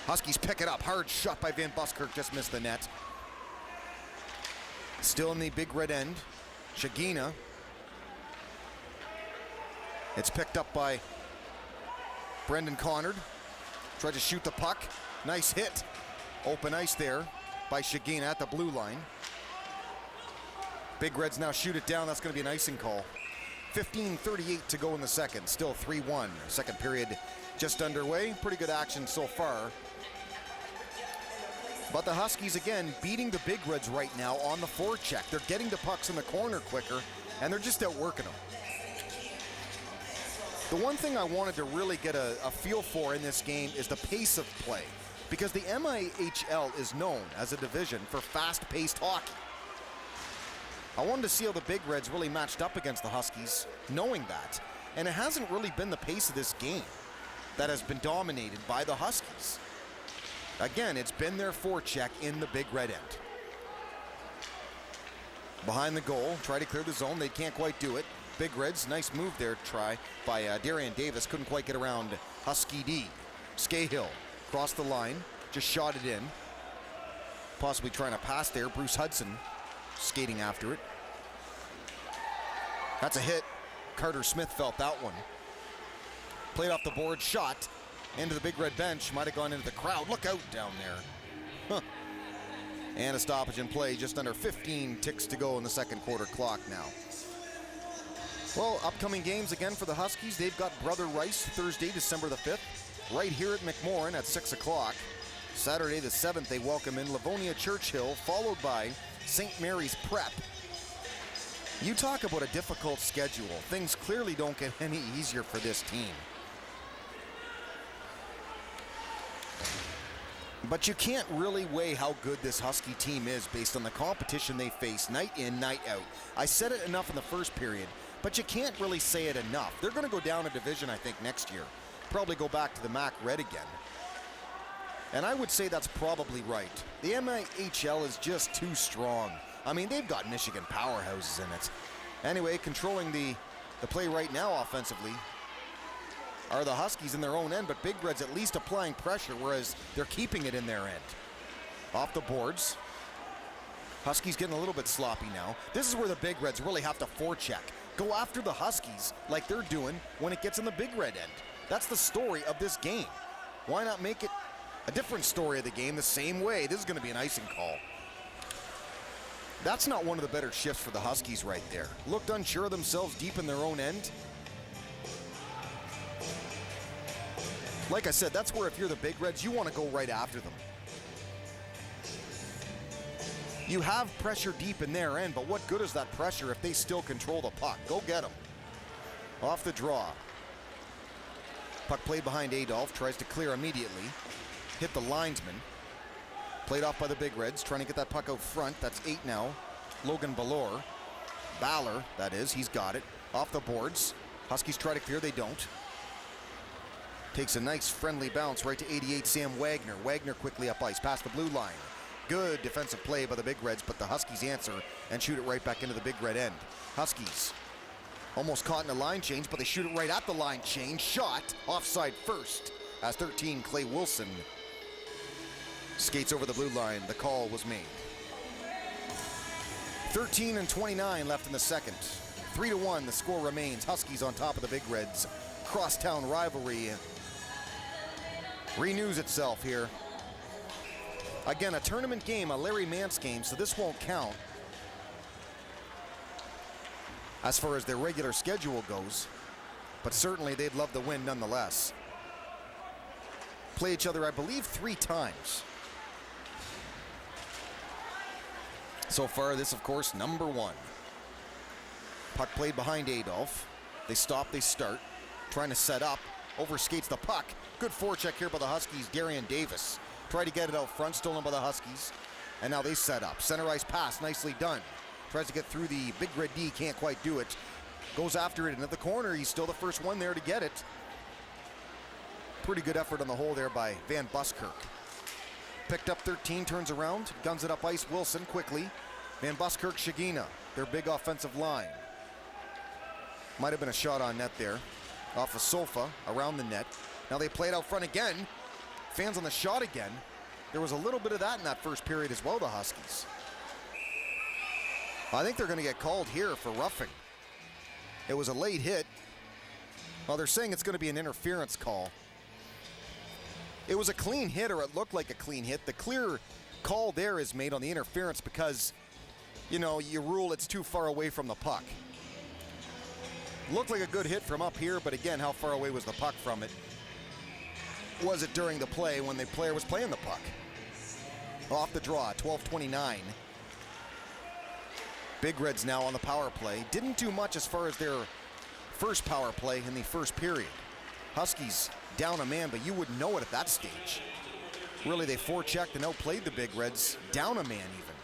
Speaker 1: Huskies pick it up. Hard shot by Van Buskirk, just missed the net. Still in the big red end. Shagina. It's picked up by Brendan Connard. Tried to shoot the puck. Nice hit. Open ice there by Shagina at the blue line. Big Reds now shoot it down. That's going to be an icing call. 15:38 to go in the second. Still 3-1. Second period just underway. Pretty good action so far. But the Huskies, again, beating the Big Reds right now on the forecheck. They're getting the pucks in the corner quicker, and they're just outworking them. The one thing I wanted to really get a feel for in this game is the pace of play, because the MIHL is known as a division for fast-paced hockey. I wanted to see how the Big Reds really matched up against the Huskies, knowing that. And it hasn't really been the pace of this game that has been dominated by the Huskies. Again, it's been their forecheck in the big red end. Behind the goal, try to clear the zone. They can't quite do it. Big Reds, nice move there, try by Darian Davis. Couldn't quite get around Husky D. Scahill, crossed the line, just shot it in. Possibly trying to pass there. Bruce Hudson skating after it. That's a hit. Carter Smith felt that one. Played off the board, shot into the big red bench. Might have gone into the crowd. Look out down there. Huh. And a stoppage in play. Just under 15 ticks to go in the second quarter clock now. Well, upcoming games again for the Huskies. They've got Brother Rice Thursday, December the 5th, right here at McMorran at 6 o'clock. Saturday the 7th, they welcome in Livonia Churchill, followed by St. Mary's Prep. You talk about a difficult schedule. Things clearly don't get any easier for this team. But you can't really weigh how good this Husky team is based on the competition they face night in, night out. I said it enough in the first period, but you can't really say it enough. They're going to go down a division, I think, next year. Probably go back to the MAC Red again. And I would say that's probably right. The MIHL is just too strong. I mean, they've got Michigan powerhouses in it. Anyway, controlling the play right now offensively are the Huskies in their own end, but Big Red's at least applying pressure, whereas they're keeping it in their end. Off the boards. Huskies getting a little bit sloppy now. This is where the Big Reds really have to forecheck. Go after the Huskies like they're doing when it gets in the Big Red end. That's the story of this game. Why not make it a different story of the game the same way? This is going to be an icing call. That's not one of the better shifts for the Huskies right there. Looked unsure of themselves deep in their own end. Like I said, that's where if you're the Big Reds, you want to go right after them. You have pressure deep in their end, but what good is that pressure if they still control the puck? Go get them. Off the draw. Puck played behind Adolph, tries to clear immediately. Hit the linesman. Played off by the Big Reds, trying to get that puck out front. That's 8 now. Logan Ballor. Baller, that is, he's got it. Off the boards. Huskies try to clear, they don't. Takes a nice friendly bounce right to 88, Sam Wagner. Wagner quickly up ice, past the blue line. Good defensive play by the Big Reds, but the Huskies answer and shoot it right back into the Big Red end. Huskies almost caught in a line change, but they shoot it right at the line change. Shot offside first as 13, Clay Wilson skates over the blue line. The call was made. 13:29 left in the second. 3-1, the score remains. Huskies on top of the Big Reds. Crosstown rivalry renews itself here. Again, a tournament game, a Larry Mance game, so this won't count as far as their regular schedule goes, but certainly they'd love the win nonetheless. Play each other, I believe, 3 times. So far, this, of course, number 1. Puck played behind Adolph. They stop, they start. Trying to set up. Overskates the puck. Good forecheck here by the Huskies. Darian Davis. Tried to get it out front, stolen by the Huskies. And now they set up. Center ice pass, nicely done. Tries to get through the Big Red D, can't quite do it. Goes after it into the corner. He's still the first one there to get it. Pretty good effort on the hole there by Van Buskirk. Picked up 13, turns around, guns it up ice. Wilson quickly. Van Buskirk, Shagina, their big offensive line. Might have been a shot on net there. Off a sofa, around the net. Now they play it out front again. Fans on the shot again. There was a little bit of that in that first period as well, the Huskies. I think they're going to get called here for roughing. It was a late hit. Well, they're saying it's going to be an interference call. It was a clean hit, or it looked like a clean hit. The clear call there is made on the interference because, you know, you rule it's too far away from the puck. Looked like a good hit from up here, but again, how far away was the puck from it? Was it during the play when the player was playing the puck? Off the draw, 12:29. Big Reds now on the power play. Didn't do much as far as their first power play in the first period. Huskies down a man, but you wouldn't know it at that stage. Really, they forechecked and outplayed the Big Reds, down a man even.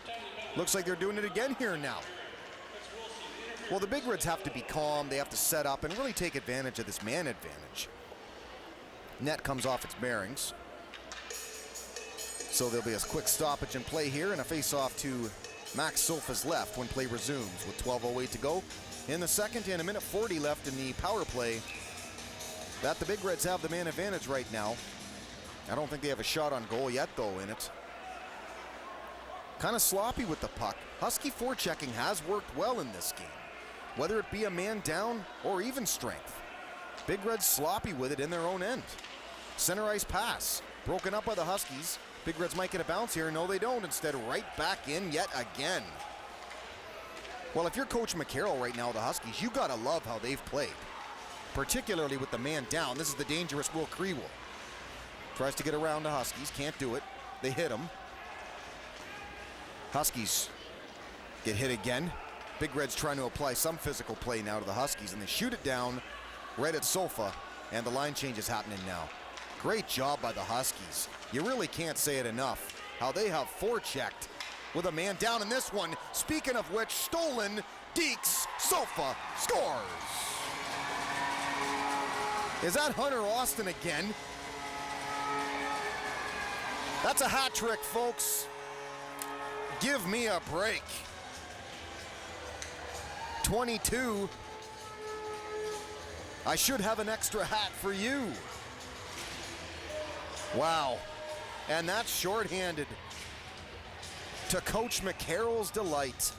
Speaker 1: Looks like they're doing it again here now. Well, the Big Reds have to be calm. They have to set up and really take advantage of this man advantage. Net comes off its bearings. So there'll be a quick stoppage in play here and a face-off to Max Sofa's left when play resumes with 12:08 to go in the second and a minute 40 left in the power play. That the Big Reds have the man advantage right now. I don't think they have a shot on goal yet, though, in it. Kind of sloppy with the puck. Husky forechecking has worked well in this game, whether it be a man down or even strength. Big Reds sloppy with it in their own end. Center ice pass, broken up by the Huskies. Big Reds might get a bounce here. No, they don't. Instead, right back in yet again. Well, if you're Coach McCarroll right now, the Huskies, you gotta love how they've played, particularly with the man down. This is the dangerous Will Krewell. Tries to get around the Huskies, can't do it. They hit him. Huskies get hit again. Big Reds trying to apply some physical play now to the Huskies, and they shoot it down right at Sofa, and the line change is happening now. Great job by the Huskies. You really can't say it enough, how they have forechecked with a man down in this one. Speaking of which, stolen, Deeks, Sofa scores. Is that Hunter Austin again? That's a hat trick, folks. Give me a break. 22. I should have an extra hat for you. Wow. And that's shorthanded to Coach McCarroll's delight.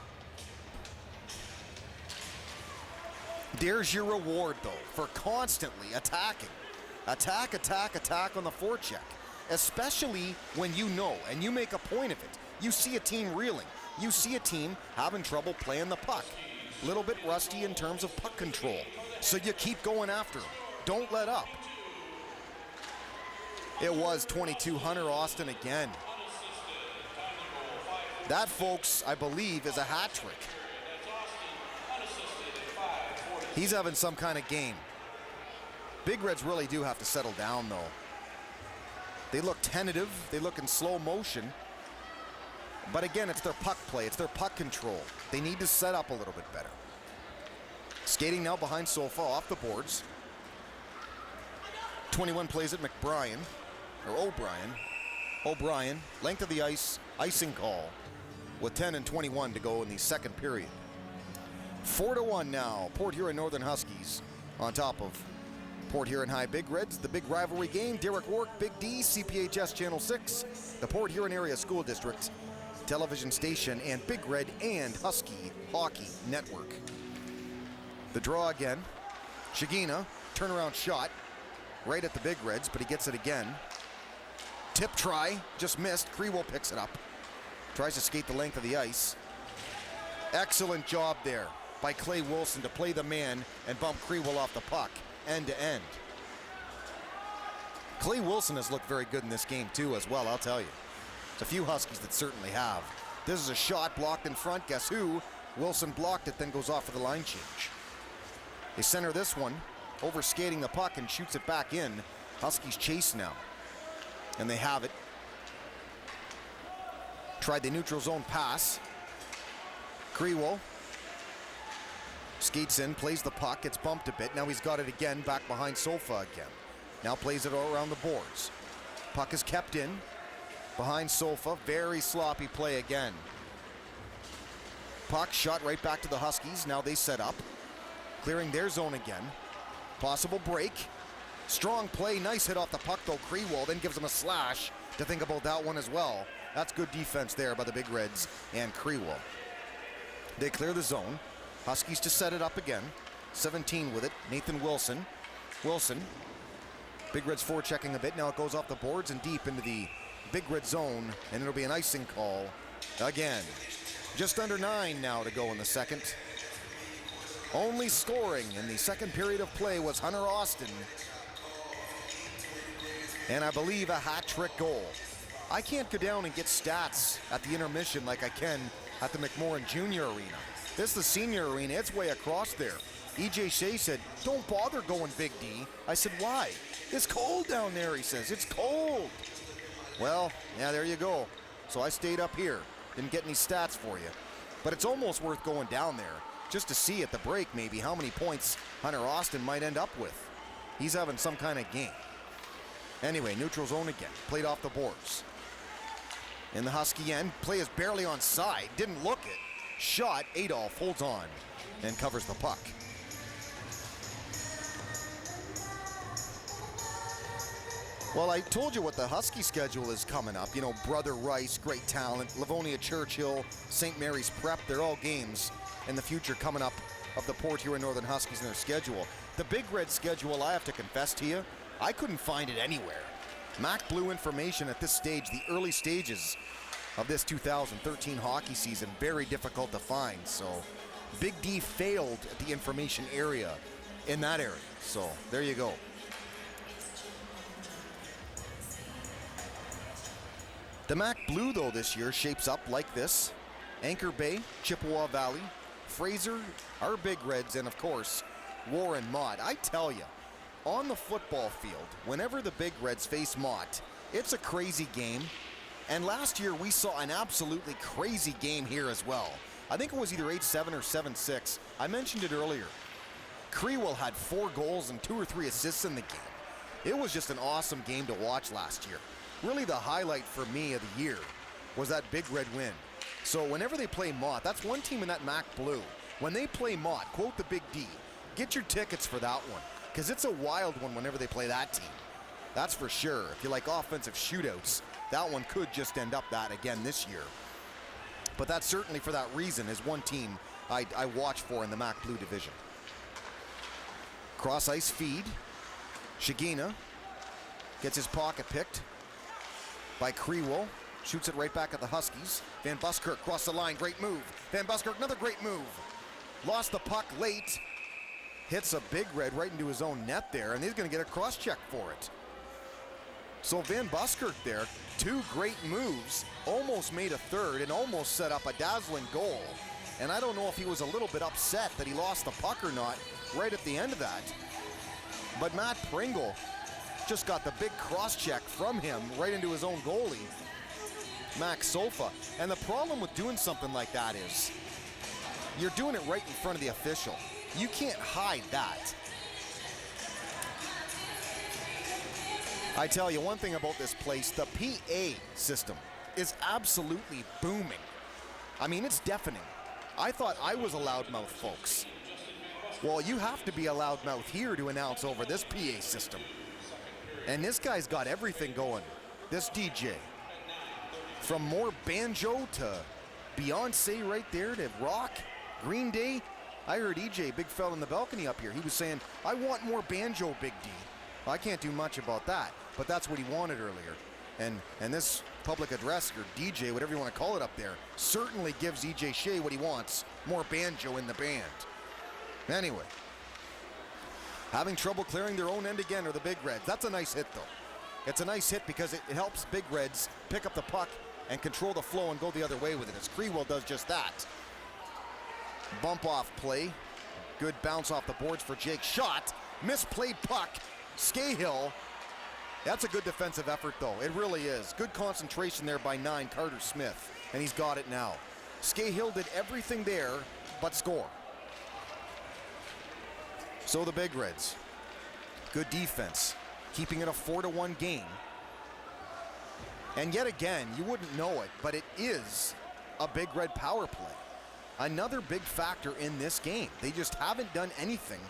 Speaker 1: There's your reward, though, for constantly attacking. Attack, attack, attack on the forecheck. Especially when you know, and you make a point of it. You see a team reeling. You see a team having trouble playing the puck. A little bit rusty in terms of puck control. So you keep going after them. Don't let up. It was 22, Hunter Austin again. That, folks, I believe, is a hat trick. He's having some kind of game. Big Reds really do have to settle down, though. They look tentative. They look in slow motion. But again, it's their puck play. It's their puck control. They need to set up a little bit better. Skating now behind Sofa off the boards. 21 plays at O'Brien. O'Brien, length of the ice, icing call with 10 and 21 to go in the second period. 4-1 now. Port Huron Northern Huskies on top of Port Huron High Big Reds. The big rivalry game. Derek Rourke, Big D, CPHS Channel 6, the Port Huron Area School District television station, and Big Red and Husky Hockey Network. The draw again. Shagina, turnaround shot right at the Big Reds, but he gets it again. Tip try, just missed. Krewell picks it up. Tries to skate the length of the ice. Excellent job there by Clay Wilson to play the man and bump Krewell off the puck end to end. Clay Wilson has looked very good in this game too as well, I'll tell you. There's a few Huskies that certainly have. This is a shot blocked in front. Guess who? Wilson blocked it, then goes off for the line change. They center this one, over skating the puck and shoots it back in. Huskies chase now. And they have it. Tried the neutral zone pass. Krewell skates in, plays the puck, gets bumped a bit. Now he's got it again, back behind Sofa again. Now plays it all around the boards. Puck is kept in, behind Sofa. Very sloppy play again. puck, shot right back to the Huskies. Now they set up, clearing their zone again. Possible break. Strong play, nice hit off the puck though. Krewell then gives them a slash to think about that one as well. That's good defense there by the Big Reds and Krewell. They clear the zone. Huskies to set it up again. 17 with it, Nathan Wilson. Big Reds forechecking a bit. Now it goes off the boards and deep into the Big Red zone, and it'll be an icing call again. Just under 9 now to go in the second. Only scoring in the second period of play was Hunter Austin. And I believe a hat-trick goal. I can't go down and get stats at the intermission like I can at the McMorran Junior Arena. This is the senior arena, it's way across there. E.J. Shea said, don't bother going Big D. I said, why? It's cold down there, he says, it's cold. Well, yeah, there you go. So I stayed up here, didn't get any stats for you. But it's almost worth going down there just to see at the break maybe how many points Hunter Austin might end up with. He's having some kind of game. Anyway, neutral zone again, played off the boards. In the Husky end, play is barely on side, didn't look it. Shot, Adolph holds on and covers the puck. Well, I told you what the Husky schedule is coming up. You know, Brother Rice, great talent, Livonia Churchill, St. Mary's Prep, they're all games in the future coming up of the Port Huron Northern Huskies in their schedule. The Big Red schedule, I have to confess to you, I couldn't find it anywhere. Mac Blue information at this stage, the early stages of this 2013 hockey season, very difficult to find. So Big D failed at the information area in that area. So there you go. The Mac Blue, though, this year shapes up like this. Anchor Bay, Chippewa Valley, Fraser, our Big Reds, and of course, Warren Mott. I tell you, on the football field, whenever the Big Reds face Mott, it's a crazy game. And last year, we saw an absolutely crazy game here as well. I think it was either 8-7 or 7-6. I mentioned it earlier. Krewell had 4 goals and 2 or 3 assists in the game. It was just an awesome game to watch last year. Really the highlight for me of the year was that Big Red win. So whenever they play Mott, that's one team in that Mac Blue. When they play Mott, quote the Big D, get your tickets for that one, because it's a wild one whenever they play that team. That's for sure. If you like offensive shootouts, that one could just end up that again this year. But that's certainly for that reason is one team I watch for in the Mac Blue division. Cross ice feed. Shigina gets his pocket picked by Krewell. Shoots it right back at the Huskies. Van Buskirk crossed the line, great move. Van Buskirk, another great move. Lost the puck late. Hits a Big Red right into his own net there, and he's gonna get a cross check for it. So Van Buskirk there, 2 great moves, almost made a third and almost set up a dazzling goal. And I don't know if he was a little bit upset that he lost the puck or not right at the end of that. But Matt Pringle just got the big cross check from him right into his own goalie, Max Sofa. And the problem with doing something like that is you're doing it right in front of the official. You can't hide that. I tell you one thing about this place, the PA system is absolutely booming. I mean, it's deafening. I thought I was a loudmouth, folks. Well, you have to be a loudmouth here to announce over this PA system. And this guy's got everything going, this DJ. From more banjo to Beyonce right there to rock, Green Day. I heard EJ, big fella in the balcony up here, he was saying, I want more banjo, Big D. Well, I can't do much about that, but that's what he wanted earlier. And this public address, or DJ, whatever you want to call it up there, certainly gives EJ Shea what he wants, more banjo in the band. Anyway, having trouble clearing their own end again are the Big Reds. That's a nice hit, though. It's a nice hit because it helps Big Reds pick up the puck and control the flow and go the other way with it, as Krewell does just that. Bump off play. Good bounce off the boards for Jake. Shot. Misplayed puck. Scahill. That's a good defensive effort, though. It really is. Good concentration there by 9, Carter Smith. And he's got it now. Scahill did everything there but score. So the Big Reds. Good defense. Keeping it a 4-1 game. And yet again, you wouldn't know it, but it is a Big Red power play. another big factor in this game. They just haven't done anything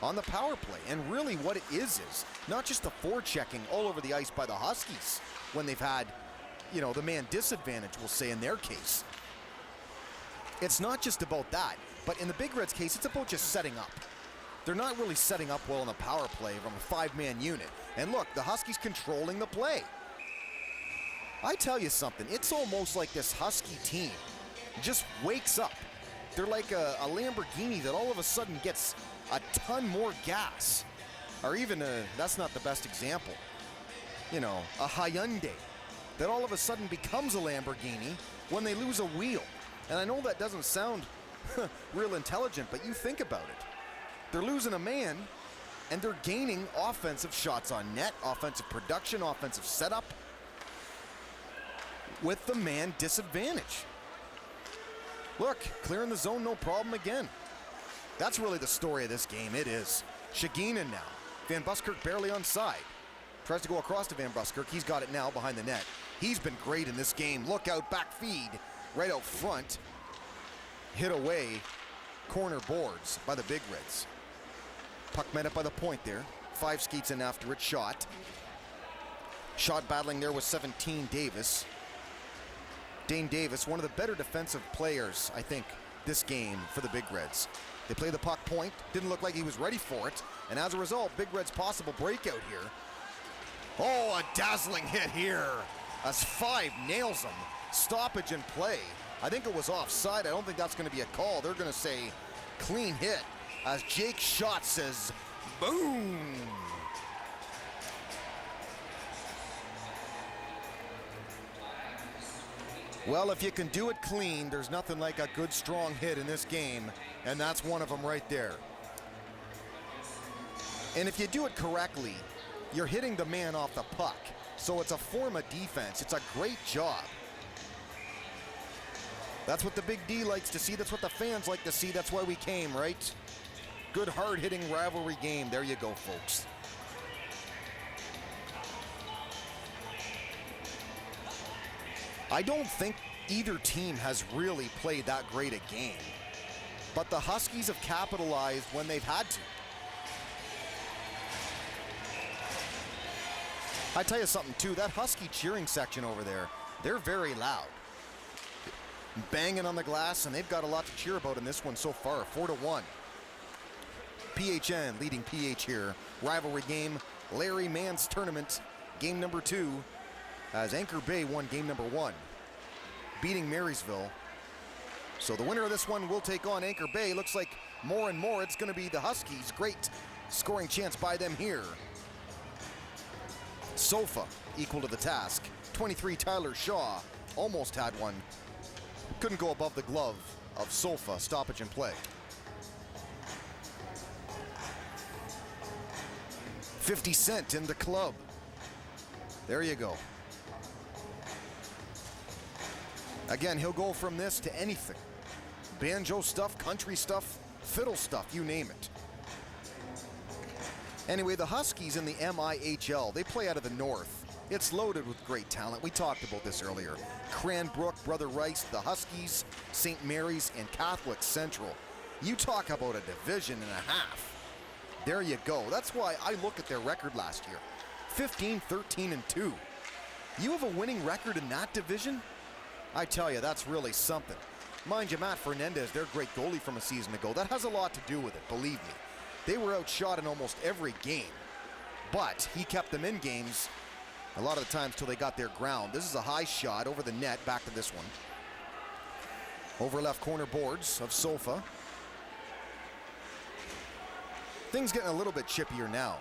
Speaker 1: on the power play. And really what it is not just the forechecking all over the ice by the Huskies when they've had, the man disadvantage, we'll say in their case. It's not just about that, but in the Big Reds case, it's about just setting up. They're not really setting up well in the power play from a five-man unit. And look, the Huskies controlling the play. I tell you something, it's almost like this Husky team just wakes up. They're like a Lamborghini that all of a sudden gets a ton more gas. Or even that's not the best example, a Hyundai that all of a sudden becomes a Lamborghini when they lose a wheel. And I know that doesn't sound real intelligent, but you think about it. They're losing a man, and they're gaining offensive shots on net, offensive production, offensive setup, with the man disadvantage. Look, clearing the zone, no problem again. That's really the story of this game. It is. Shagina now. Van Buskirk barely on side. Tries to go across to Van Buskirk. He's got it now behind the net. He's been great in this game. Look out, back feed, right out front. Hit away, corner boards by the Big Reds. Puck met up by the point there. 5 skates in after it, shot. Shot battling there with 17 Davis. Dane Davis, one of the better defensive players, I think, this game for the Big Reds. They play the puck point. Didn't look like he was ready for it. And as a result, Big Reds possible breakout here. Oh, a dazzling hit here as 5 nails him. Stoppage in play. I think it was offside. I don't think that's going to be a call. They're going to say clean hit as Jake Schott says boom. Well, if you can do it clean, there's nothing like a good strong hit in this game, and that's one of them right there. And if you do it correctly, you're hitting the man off the puck. So it's a form of defense. It's a great job. That's what the Big D likes to see. That's what the fans like to see. That's why we came, right? Good hard-hitting rivalry game. There you go, folks. I don't think either team has really played that great a game. But the Huskies have capitalized when they've had to. I tell you something too, that Husky cheering section over there, they're very loud. Banging on the glass, and they've got a lot to cheer about in this one so far, 4-1. PHN leading PH here. Rivalry game, Larry Mann's tournament, game number 2, as Anchor Bay won game number 1, beating Marysville. So the winner of this one will take on Anchor Bay. Looks like more and more it's going to be the Huskies. Great scoring chance by them here. Sofa equal to the task. 23 Tyler Shaw almost had one. Couldn't go above the glove of Sofa. Stoppage in play. 50 Cent in the club. There you go. Again, he'll go from this to anything. Banjo stuff, country stuff, fiddle stuff, you name it. Anyway, the Huskies in the MIHL, they play out of the north. It's loaded with great talent. We talked about this earlier. Cranbrook, Brother Rice, the Huskies, St. Mary's, and Catholic Central. You talk about a division and a half. There you go. That's why I look at their record last year. 15-13-2. You have a winning record in that division? I tell you, that's really something. Mind you, Matt Fernandez, their great goalie from a season ago, that has a lot to do with it, believe me. They were outshot in almost every game, but he kept them in games a lot of the times till they got their ground. This is a high shot over the net, back to this one. Over left corner boards of Sofa. Things getting a little bit chippier now.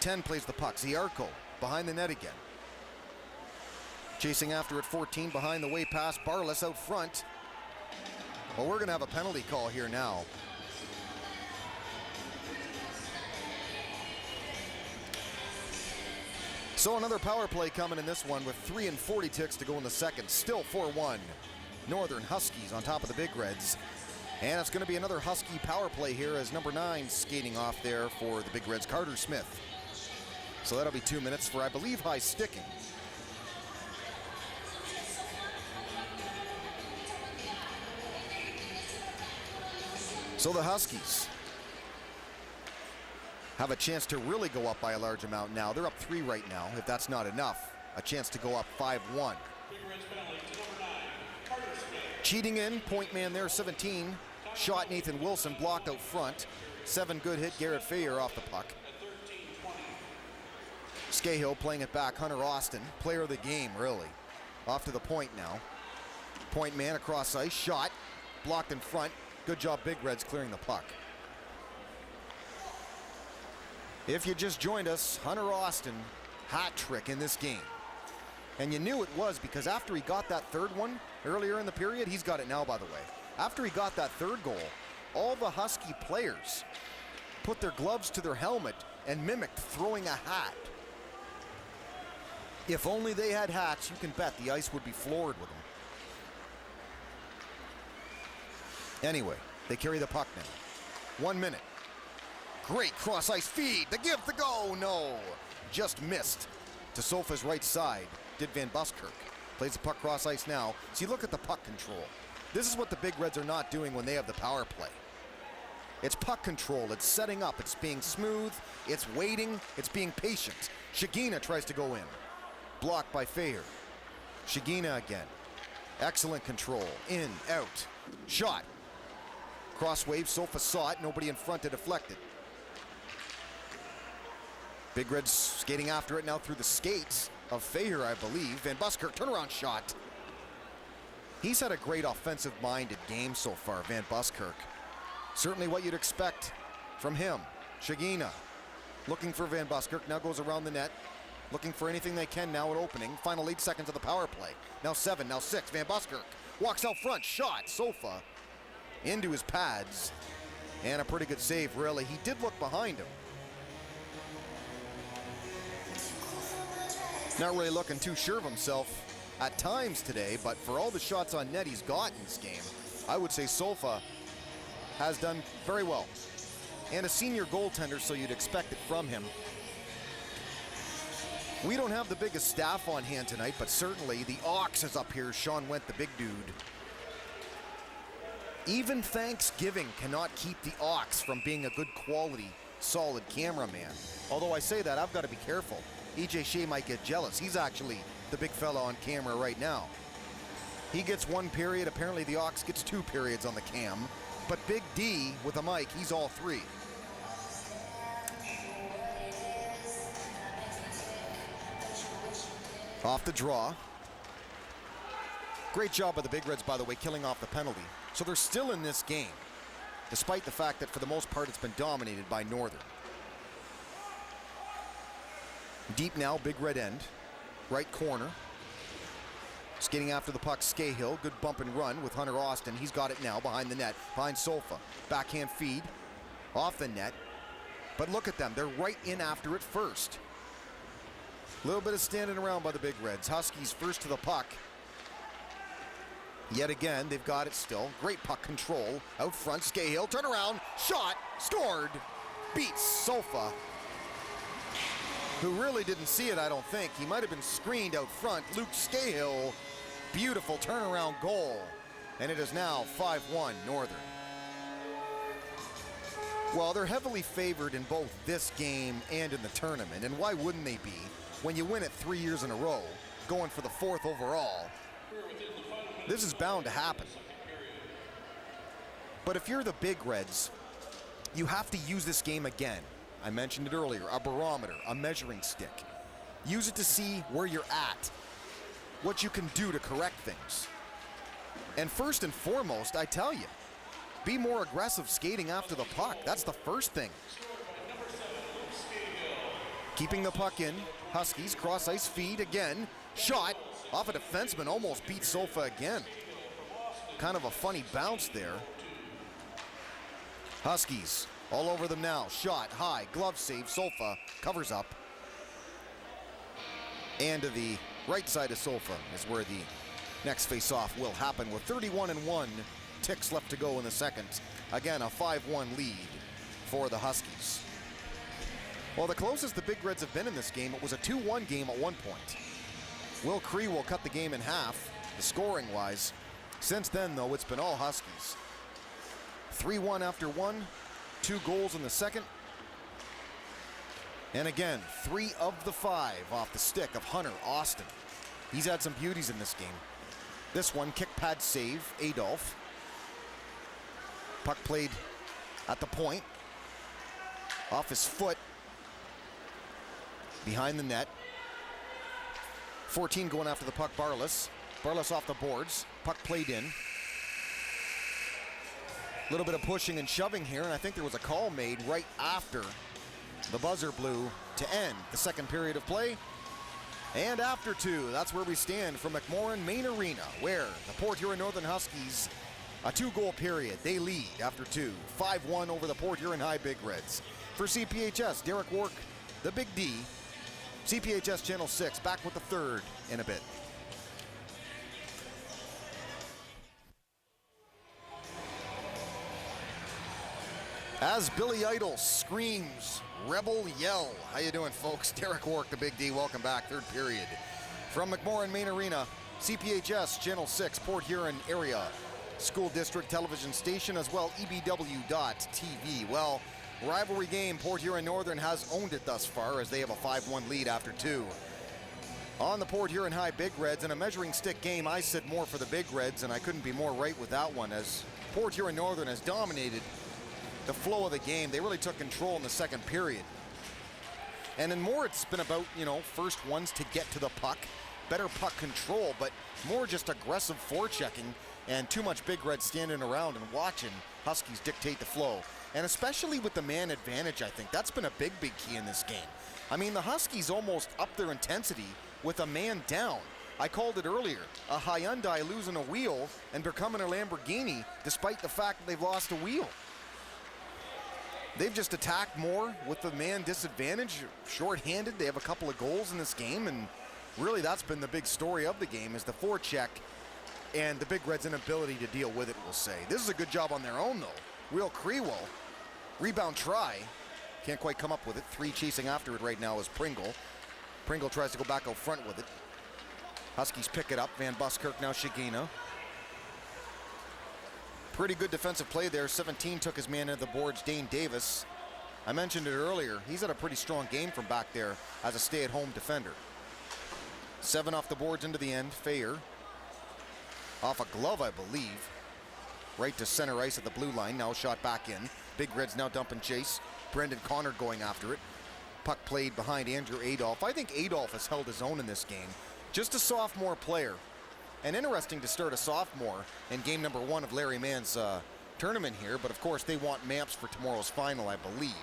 Speaker 1: 10 plays the puck. Ziarko behind the net again. Chasing after at 14 behind the way pass. Barless out front. Well, we're going to have a penalty call here now. So another power play coming in this one with 3 and 40 ticks to go in the second. Still 4-1. Northern Huskies on top of the Big Reds. And it's going to be another Husky power play here as number 9 skating off there for the Big Reds, Carter Smith. So that'll be 2 minutes for, I believe, high sticking. So the Huskies have a chance to really go up by a large amount now. They're up 3 right now. If that's not enough, a chance to go up 5-1. Cheating in, point man there, 17. Shot Nathan Wilson, blocked out front. 7 good hit, Garrett Fayer off the puck. Scahill playing it back, Hunter Austin, player of the game, really. Off to the point now. Point man across ice, shot, blocked in front. Good job, Big Reds, clearing the puck. If you just joined us, Hunter Austin, hat trick in this game. And you knew it was because after he got that third one earlier in the period, he's got it now, by the way. After he got that third goal, all the Husky players put their gloves to their helmet and mimicked throwing a hat. If only they had hats, you can bet the ice would be floored with them. Anyway, they carry the puck now. 1 minute. Great cross-ice feed. The give, the go. No. Just missed. To Sofa's right side. Did Van Buskirk. Plays the puck cross-ice now. See, look at the puck control. This is what the Big Reds are not doing when they have the power play. It's puck control. It's setting up. It's being smooth. It's waiting. It's being patient. Shagina tries to go in. Blocked by Fayer. Shagina again. Excellent control. In, out. Shot. Cross wave. Sofa saw it. Nobody in front to deflect it. Big Reds skating after it now through the skates of Fayer, I believe. Van Buskirk, turnaround shot. He's had a great offensive-minded game so far, Van Buskirk. Certainly what you'd expect from him. Shagina looking for Van Buskirk, now goes around the net. Looking for anything they can now at opening. Final 8 seconds of the power play. Now 7, now 6. Van Buskirk walks out front, shot. Sofa into his pads. And a pretty good save, really. He did look behind him. Not really looking too sure of himself at times today, but for all the shots on net he's got in this game, I would say Sofa has done very well. And a senior goaltender, so you'd expect it from him. We don't have the biggest staff on hand tonight, but certainly the Ox is up here. Sean Went, the big dude. Even Thanksgiving cannot keep the Ox from being a good quality, solid cameraman. Although I say that, I've got to be careful. EJ Shea might get jealous. He's actually the big fella on camera right now. He gets 1 period. Apparently the Ox gets 2 periods on the cam. But Big D with a mic, he's all 3. Off the draw. Great job by the Big Reds, by the way, killing off the penalty. So they're still in this game, despite the fact that for the most part it's been dominated by Northern. Deep now, Big Red end. Right corner. Skating after the puck, Scahill. Good bump and run with Hunter Austin. He's got it now behind the net, behind Sofa. Backhand feed. Off the net. But look at them. They're right in after it first. A little bit of standing around by the Big Reds. Huskies first to the puck. Yet again, they've got it still. Great puck control. Out front, Scahill. Turn around. Shot. Scored. Beats Sofa, who really didn't see it, I don't think. He might have been screened out front. Luke Scahill, beautiful turnaround goal. And it is now 5-1 Northern. Well, they're heavily favored in both this game and in the tournament. And why wouldn't they be when you win it 3 years in a row, going for the 4th overall? This is bound to happen. But if you're the Big Reds, you have to use this game again. I mentioned it earlier, a barometer, a measuring stick. Use it to see where you're at, what you can do to correct things. And first and foremost, I tell you, be more aggressive skating after the puck. That's the first thing. Keeping the puck in, Huskies, cross-ice feed again. Shot off a defenseman, almost beat Sofa again. Kind of a funny bounce there. Huskies. All over them now. Shot, high, glove save. Sofa covers up. And to the right side of Sofa is where the next face-off will happen with 31-1 ticks left to go in the second. Again, a 5-1 lead for the Huskies. Well, the closest the Big Reds have been in this game, it was a 2-1 game at one point. Will Cree will cut the game in half, the scoring-wise. Since then, though, it's been all Huskies. 3-1 after one, 2 goals in the second. And again, 3 of the 5 off the stick of Hunter Austin. He's had some beauties in this game. This one, kick pad save, Adolph. Puck played at the point. Off his foot. Behind the net. 14 going after the puck, Barlas. Barlas off the boards. Puck played in. A little bit of pushing and shoving here, and I think there was a call made right after the buzzer blew to end the second period of play. And after 2, that's where we stand from McMorran Main Arena, where the Port Huron Northern Huskies, a 2-goal period. They lead after 2, 5-1 over the Port Huron High Big Reds. For CPHS, Derek Wark, the Big D. CPHS Channel 6, back with the third in a bit. As Billy Idol screams, Rebel Yell. How you doing, folks? Derek Wark, the Big D. Welcome back. Third period. From McMorran Main Arena, CPHS Channel 6, Port Huron Area School District Television Station, as well EBW.TV. Well, rivalry game, Port Huron Northern has owned it thus far as they have a 5-1 lead after 2. On the Port Huron High Big Reds, in a measuring stick game, I said more for the Big Reds, and I couldn't be more right with that one, as Port Huron Northern has dominated the flow of the game. They really took control in the second period. And in more, it's been about, first ones to get to the puck, better puck control, but more just aggressive forechecking and too much Big Red standing around and watching Huskies dictate the flow. And especially with the man advantage, I think that's been a big key in this game. I mean, the Huskies almost upped their intensity with a man down. I called it earlier, a Hyundai losing a wheel and becoming a Lamborghini despite the fact that they've lost a wheel. They've just attacked more with the man disadvantage, short-handed. They have a couple of goals in this game, and really that's been the big story of the game, is the forecheck and the Big Reds' inability to deal with it, we'll say. This is a good job on their own, though. Real Crewell, rebound try. Can't quite come up with it. 3 chasing after it right now is Pringle. Pringle tries to go back out front with it. Huskies pick it up. Van Buskirk now Shigina. Pretty good defensive play there. 17 took his man into the boards, Dane Davis. I mentioned it earlier. He's had a pretty strong game from back there as a stay-at-home defender. 7 off the boards into the end. Fayer off a glove, I believe. Right to center ice at the blue line. Now shot back in. Big Reds now dumping chase. Brendan Connor going after it. Puck played behind Andrew Adolph. I think Adolph has held his own in this game. Just a sophomore player. And interesting to start a sophomore in game number 1 of Larry Mann's tournament here. But of course they want Mamps for tomorrow's final, I believe.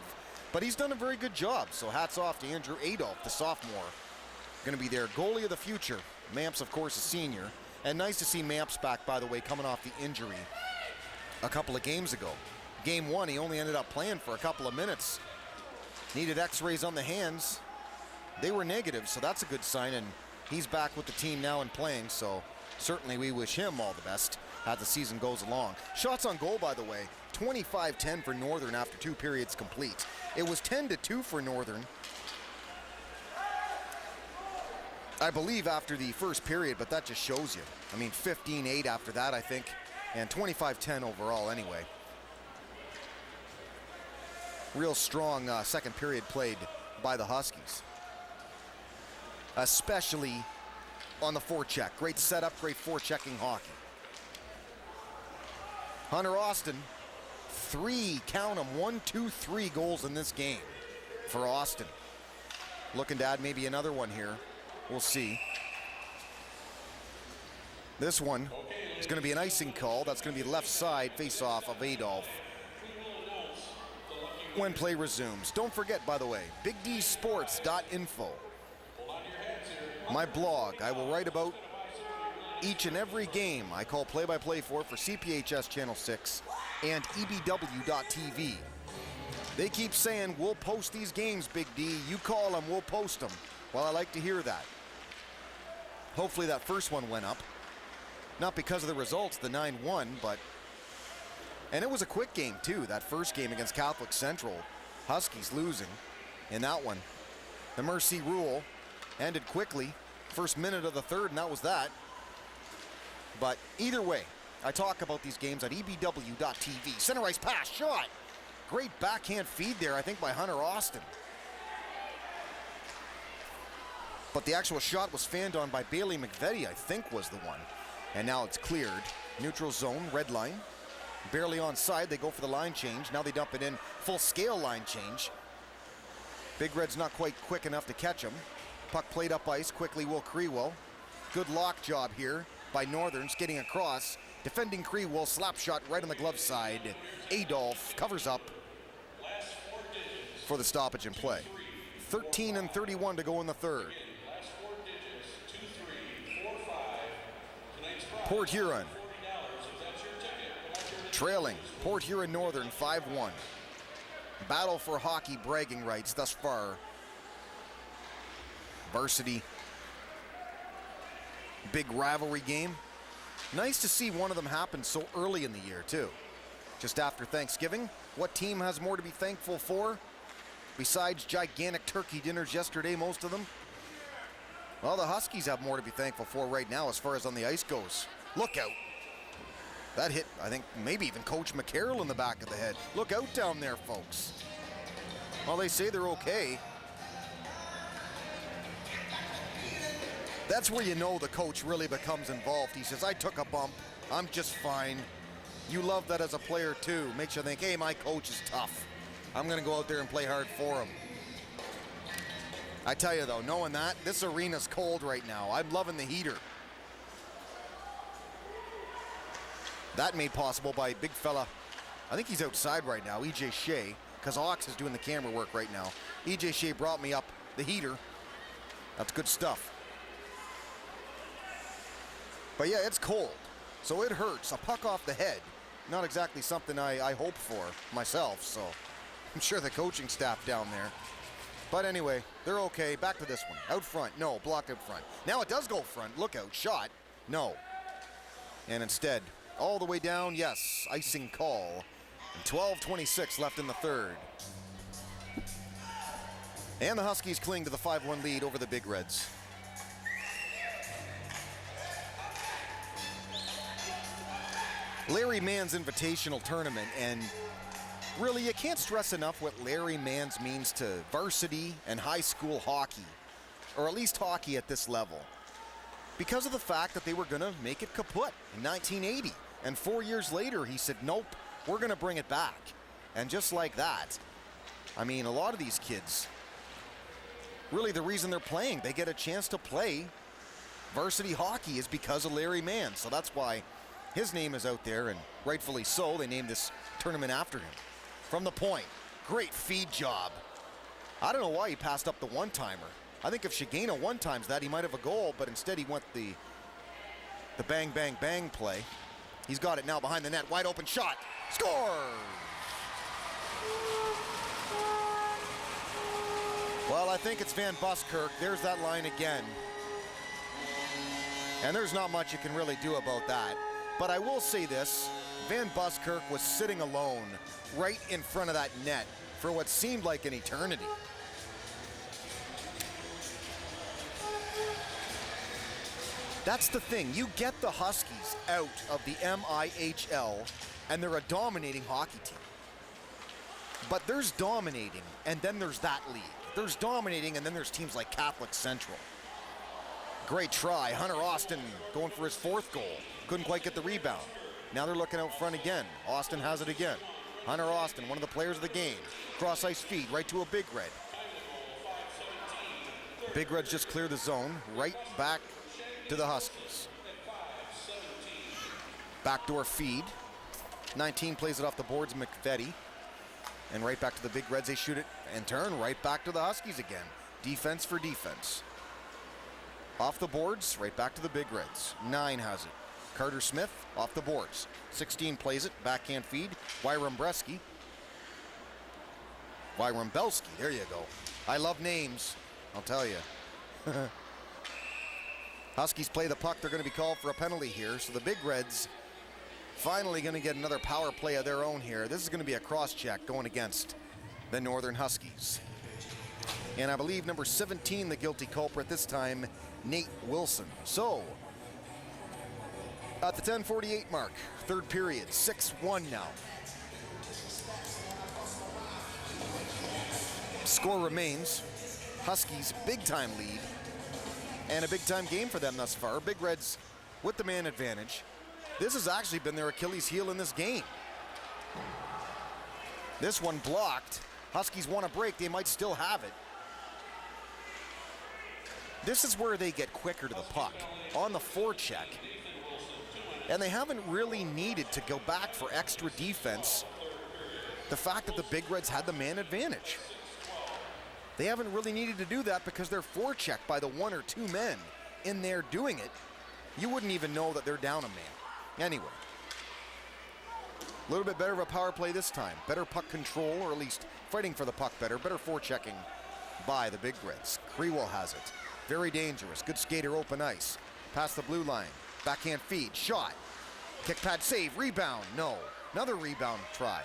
Speaker 1: But he's done a very good job. So hats off to Andrew Adolph, the sophomore. Going to be their goalie of the future. Mamps, of course, a senior. And nice to see Mamps back, by the way, coming off the injury a couple of games ago. Game 1, he only ended up playing for a couple of minutes. Needed x-rays on the hands. They were negative, so that's a good sign. And he's back with the team now and playing, so certainly we wish him all the best as the season goes along. Shots on goal, by the way, 25-10 for Northern after 2 periods complete. It was 10-2 for Northern, I believe, after the first period, but that just shows you. I mean, 15-8 after that, I think, and 25-10 overall anyway. Real strong second period played by the Huskies, especially on the forecheck. Great setup, great forechecking hockey. Hunter Austin, 3, count them, 1, 2, 3 goals in this game for Austin. Looking to add maybe another one here. We'll see. This one is going to be an icing call. That's going to be left side face-off of Adolph when play resumes. Don't forget, by the way, bigdsports.info. My blog. I will write about each and every game I call play-by-play for CPHS Channel 6 and EBW.TV. They keep saying, we'll post these games, Big D. You call them, we'll post them. Well, I like to hear that. Hopefully that first one went up. Not because of the results, the 9-1, but... And it was a quick game, too. That first game against Catholic Central. Huskies losing in that one. The Mercy Rule ended quickly. First minute of the third, and that was that. But either way, I talk about these games at ebw.tv. Center ice pass, shot. Great backhand feed there, I think, by Hunter Austin. But the actual shot was fanned on by Bailey McVetti, I think was the one. And now it's cleared. Neutral zone, red line. Barely onside, they go for the line change. Now they dump it in, full scale line change. Big Red's not quite quick enough to catch him. Puck played up ice, quickly Will Creewell. Good lock job here by Northerns, getting across. Defending Creewell, slap shot right on the glove side. Adolph covers up for the stoppage in play. 13:31 to go in the third. Port Huron trailing Port Huron Northern 5-1. Battle for hockey bragging rights thus far. Varsity big rivalry game. Nice to see one of them happen so early in the year too. Just after Thanksgiving. What team has more to be thankful for? Besides gigantic turkey dinners yesterday, most of them. Well, the Huskies have more to be thankful for right now as far as on the ice goes. Look out. That hit, I think, maybe even Coach McCarroll in the back of the head. Look out down there, folks. Well, they say they're okay. That's where you know the coach really becomes involved. He says, I took a bump. I'm just fine. You love that as a player, too. Makes you think, hey, my coach is tough. I'm going to go out there and play hard for him. I tell you, though, knowing that, this arena's cold right now. I'm loving the heater. That made possible by big fella, I think he's outside right now, E.J. Shea, because Ox is doing the camera work right now. E.J. Shea brought me up the heater. That's good stuff. But yeah, it's cold, so it hurts. A puck off the head, not exactly something I hope for myself, so I'm sure the coaching staff down there. But anyway, they're okay. Back to this one. Out front, no, blocked out front. Now it does go front, look out, shot, no. And instead, all the way down, yes, icing call. And 12:26 left in the third. And the Huskies cling to the 5-1 lead over the Big Reds. Larry Mann's Invitational Tournament, and really you can't stress enough what Larry Mann's means to varsity and high school hockey, or at least hockey at this level, because of the fact that they were going to make it kaput in 1980. And 4 years later, he said, nope, we're going to bring it back. And just like that, I mean, a lot of these kids, really the reason they're playing, they get a chance to play varsity hockey is because of Larry Mann. So that's why his name is out there, and rightfully so. They named this tournament after him. From the point, great feed job. I don't know why he passed up the one-timer. I think if Shigena one-times that, he might have a goal, but instead he went the bang, bang, bang play. He's got it now behind the net, wide open shot, score! Well, I think it's Van Buskirk. There's that line again. And there's not much you can really do about that. But I will say this, Van Buskirk was sitting alone right in front of that net for what seemed like an eternity. That's the thing. You get the Huskies out of the MIHL, and they're a dominating hockey team. But there's dominating, and then there's that league. There's dominating, and then there's teams like Catholic Central. Great try. Hunter Austin going for his fourth goal. Couldn't quite get the rebound. Now they're looking out front again. Austin has it again. Hunter Austin, one of the players of the game. Cross ice feed right to a Big Red. Big Reds just clear the zone. Right back to the Huskies. Backdoor feed. 19 plays it off the boards, McVetti. And right back to the Big Reds. They shoot it and turn right back to the Huskies again. Defense for defense. Off the boards, right back to the Big Reds. 9 has it. Carter Smith off the boards. 16 plays it, backhand feed. Wyrembelski, there you go. I love names, I'll tell you. Huskies play the puck. They're going to be called for a penalty here. So the Big Reds finally going to get another power play of their own here. This is going to be a cross-check going against the Northern Huskies. And I believe number 17, the guilty culprit this time, Nate Wilson. So At the 10:48 mark, third period, 6-1 now. Score remains Huskies big-time lead, and a big-time game for them thus far. Big Reds with the man advantage. This has actually been their Achilles heel in this game. This one blocked. Huskies want a break. They might still have it. This is where they get quicker to the puck on the forecheck. And they haven't really needed to go back for extra defense. The fact that the Big Reds had the man advantage. They haven't really needed to do that because they're forechecked by the one or two men in there doing it. You wouldn't even know that they're down a man. Anyway, a little bit better of a power play this time. Better puck control, or at least fighting for the puck better. Better forechecking by the Big Reds. Krewell has it. Very dangerous. Good skater, open ice. Past the blue line. Backhand feed. Shot. Kick pad save. Rebound. No. Another rebound try.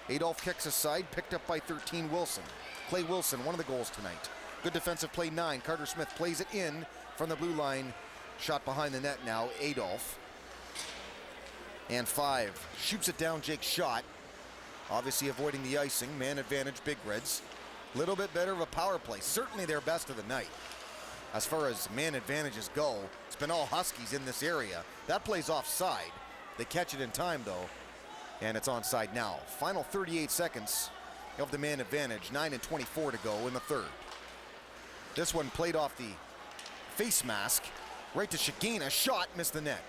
Speaker 1: Adolph kicks aside. Picked up by 13 Wilson. Clay Wilson, one of the goals tonight. Good defensive play, 9. Carter Smith plays it in from the blue line. Shot behind the net now. Adolph. And 5. Shoots it down. Jake Shot. Obviously avoiding the icing. Man advantage, Big Reds. Little bit better of a power play. Certainly their best of the night. As far as man advantages go, it's been all Huskies in this area. That play's offside. They catch it in time, though, and it's onside now. Final 38 seconds of the man advantage. 9:24 to go in the third. This one played off the face mask. Right to Shagina. Shot, missed the net.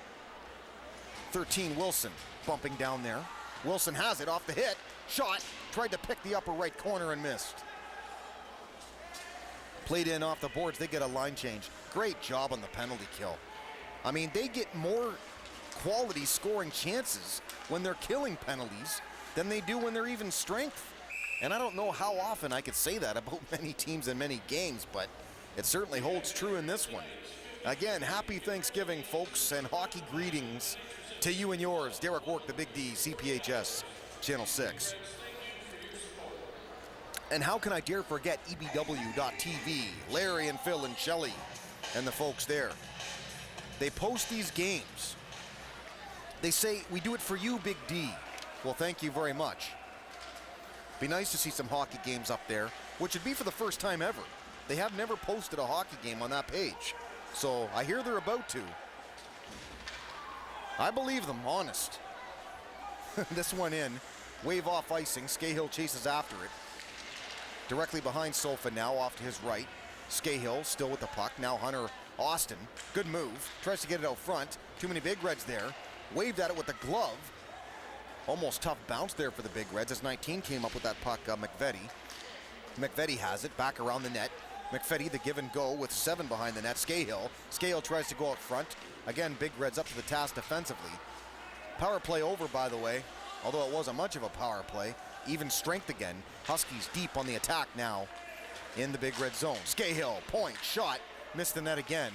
Speaker 1: 13 Wilson bumping down there. Wilson has it off the hit. Shot. Tried to pick the upper right corner and missed. Played in off the boards. They get a line change. Great job on the penalty kill. I mean, they get more quality scoring chances when they're killing penalties than they do when they're even strength. And I don't know how often I could say that about many teams in many games, but it certainly holds true in this one. Again, happy Thanksgiving, folks, and hockey greetings to you and yours. Derek Work, the Big D, CPHS, Channel 6. And how can I dare forget EBW.TV, Larry and Phil and Shelley and the folks there. They post these games. They say, we do it for you, Big D. Well, thank you very much. Be nice to see some hockey games up there, which would be for the first time ever. They have never posted a hockey game on that page. So I hear they're about to. I believe them, honest. This one in, wave off icing. Scahill chases after it. Directly behind Sofa now, off to his right. Scahill still with the puck. Now Hunter Austin. Good move. Tries to get it out front. Too many Big Reds there. Waved at it with the glove. Almost tough bounce there for the Big Reds as 19 came up with that puck. McVetti. McVetti has it back around the net. McVetti the give and go with 7 behind the net. Scahill. Scahill tries to go out front. Again, Big Reds up to the task defensively. Power play over, by the way. Although it wasn't much of a power play. Even strength again. Huskies deep on the attack now in the Big Red zone. Scahill, point, shot, missed the net again.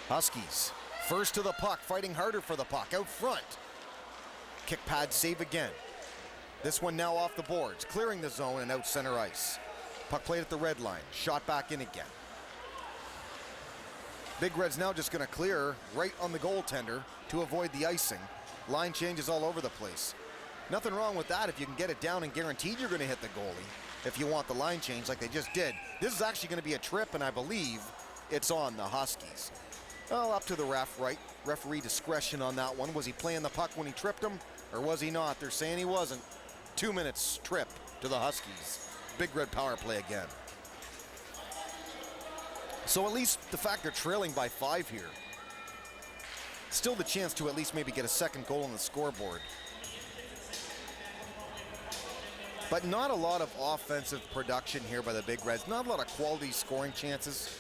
Speaker 1: Huskies, first to the puck, fighting harder for the puck, out front. Kick pad save again. This one now off the boards, clearing the zone and out center ice. Puck played at the red line, shot back in again. Big Red's now just gonna clear right on the goaltender to avoid the icing. Line changes all over the place. Nothing wrong with that if you can get it down and guaranteed you're going to hit the goalie if you want the line change like they just did. This is actually going to be a trip, and I believe it's on the Huskies. Well, up to the ref, right? Referee discretion on that one. Was he playing the puck when he tripped him, or was he not? They're saying he wasn't. 2 minutes trip to the Huskies. Big Red power play again. So at least the fact they're trailing by 5 here. Still the chance to at least maybe get a second goal on the scoreboard. But not a lot of offensive production here by the Big Reds. Not a lot of quality scoring chances.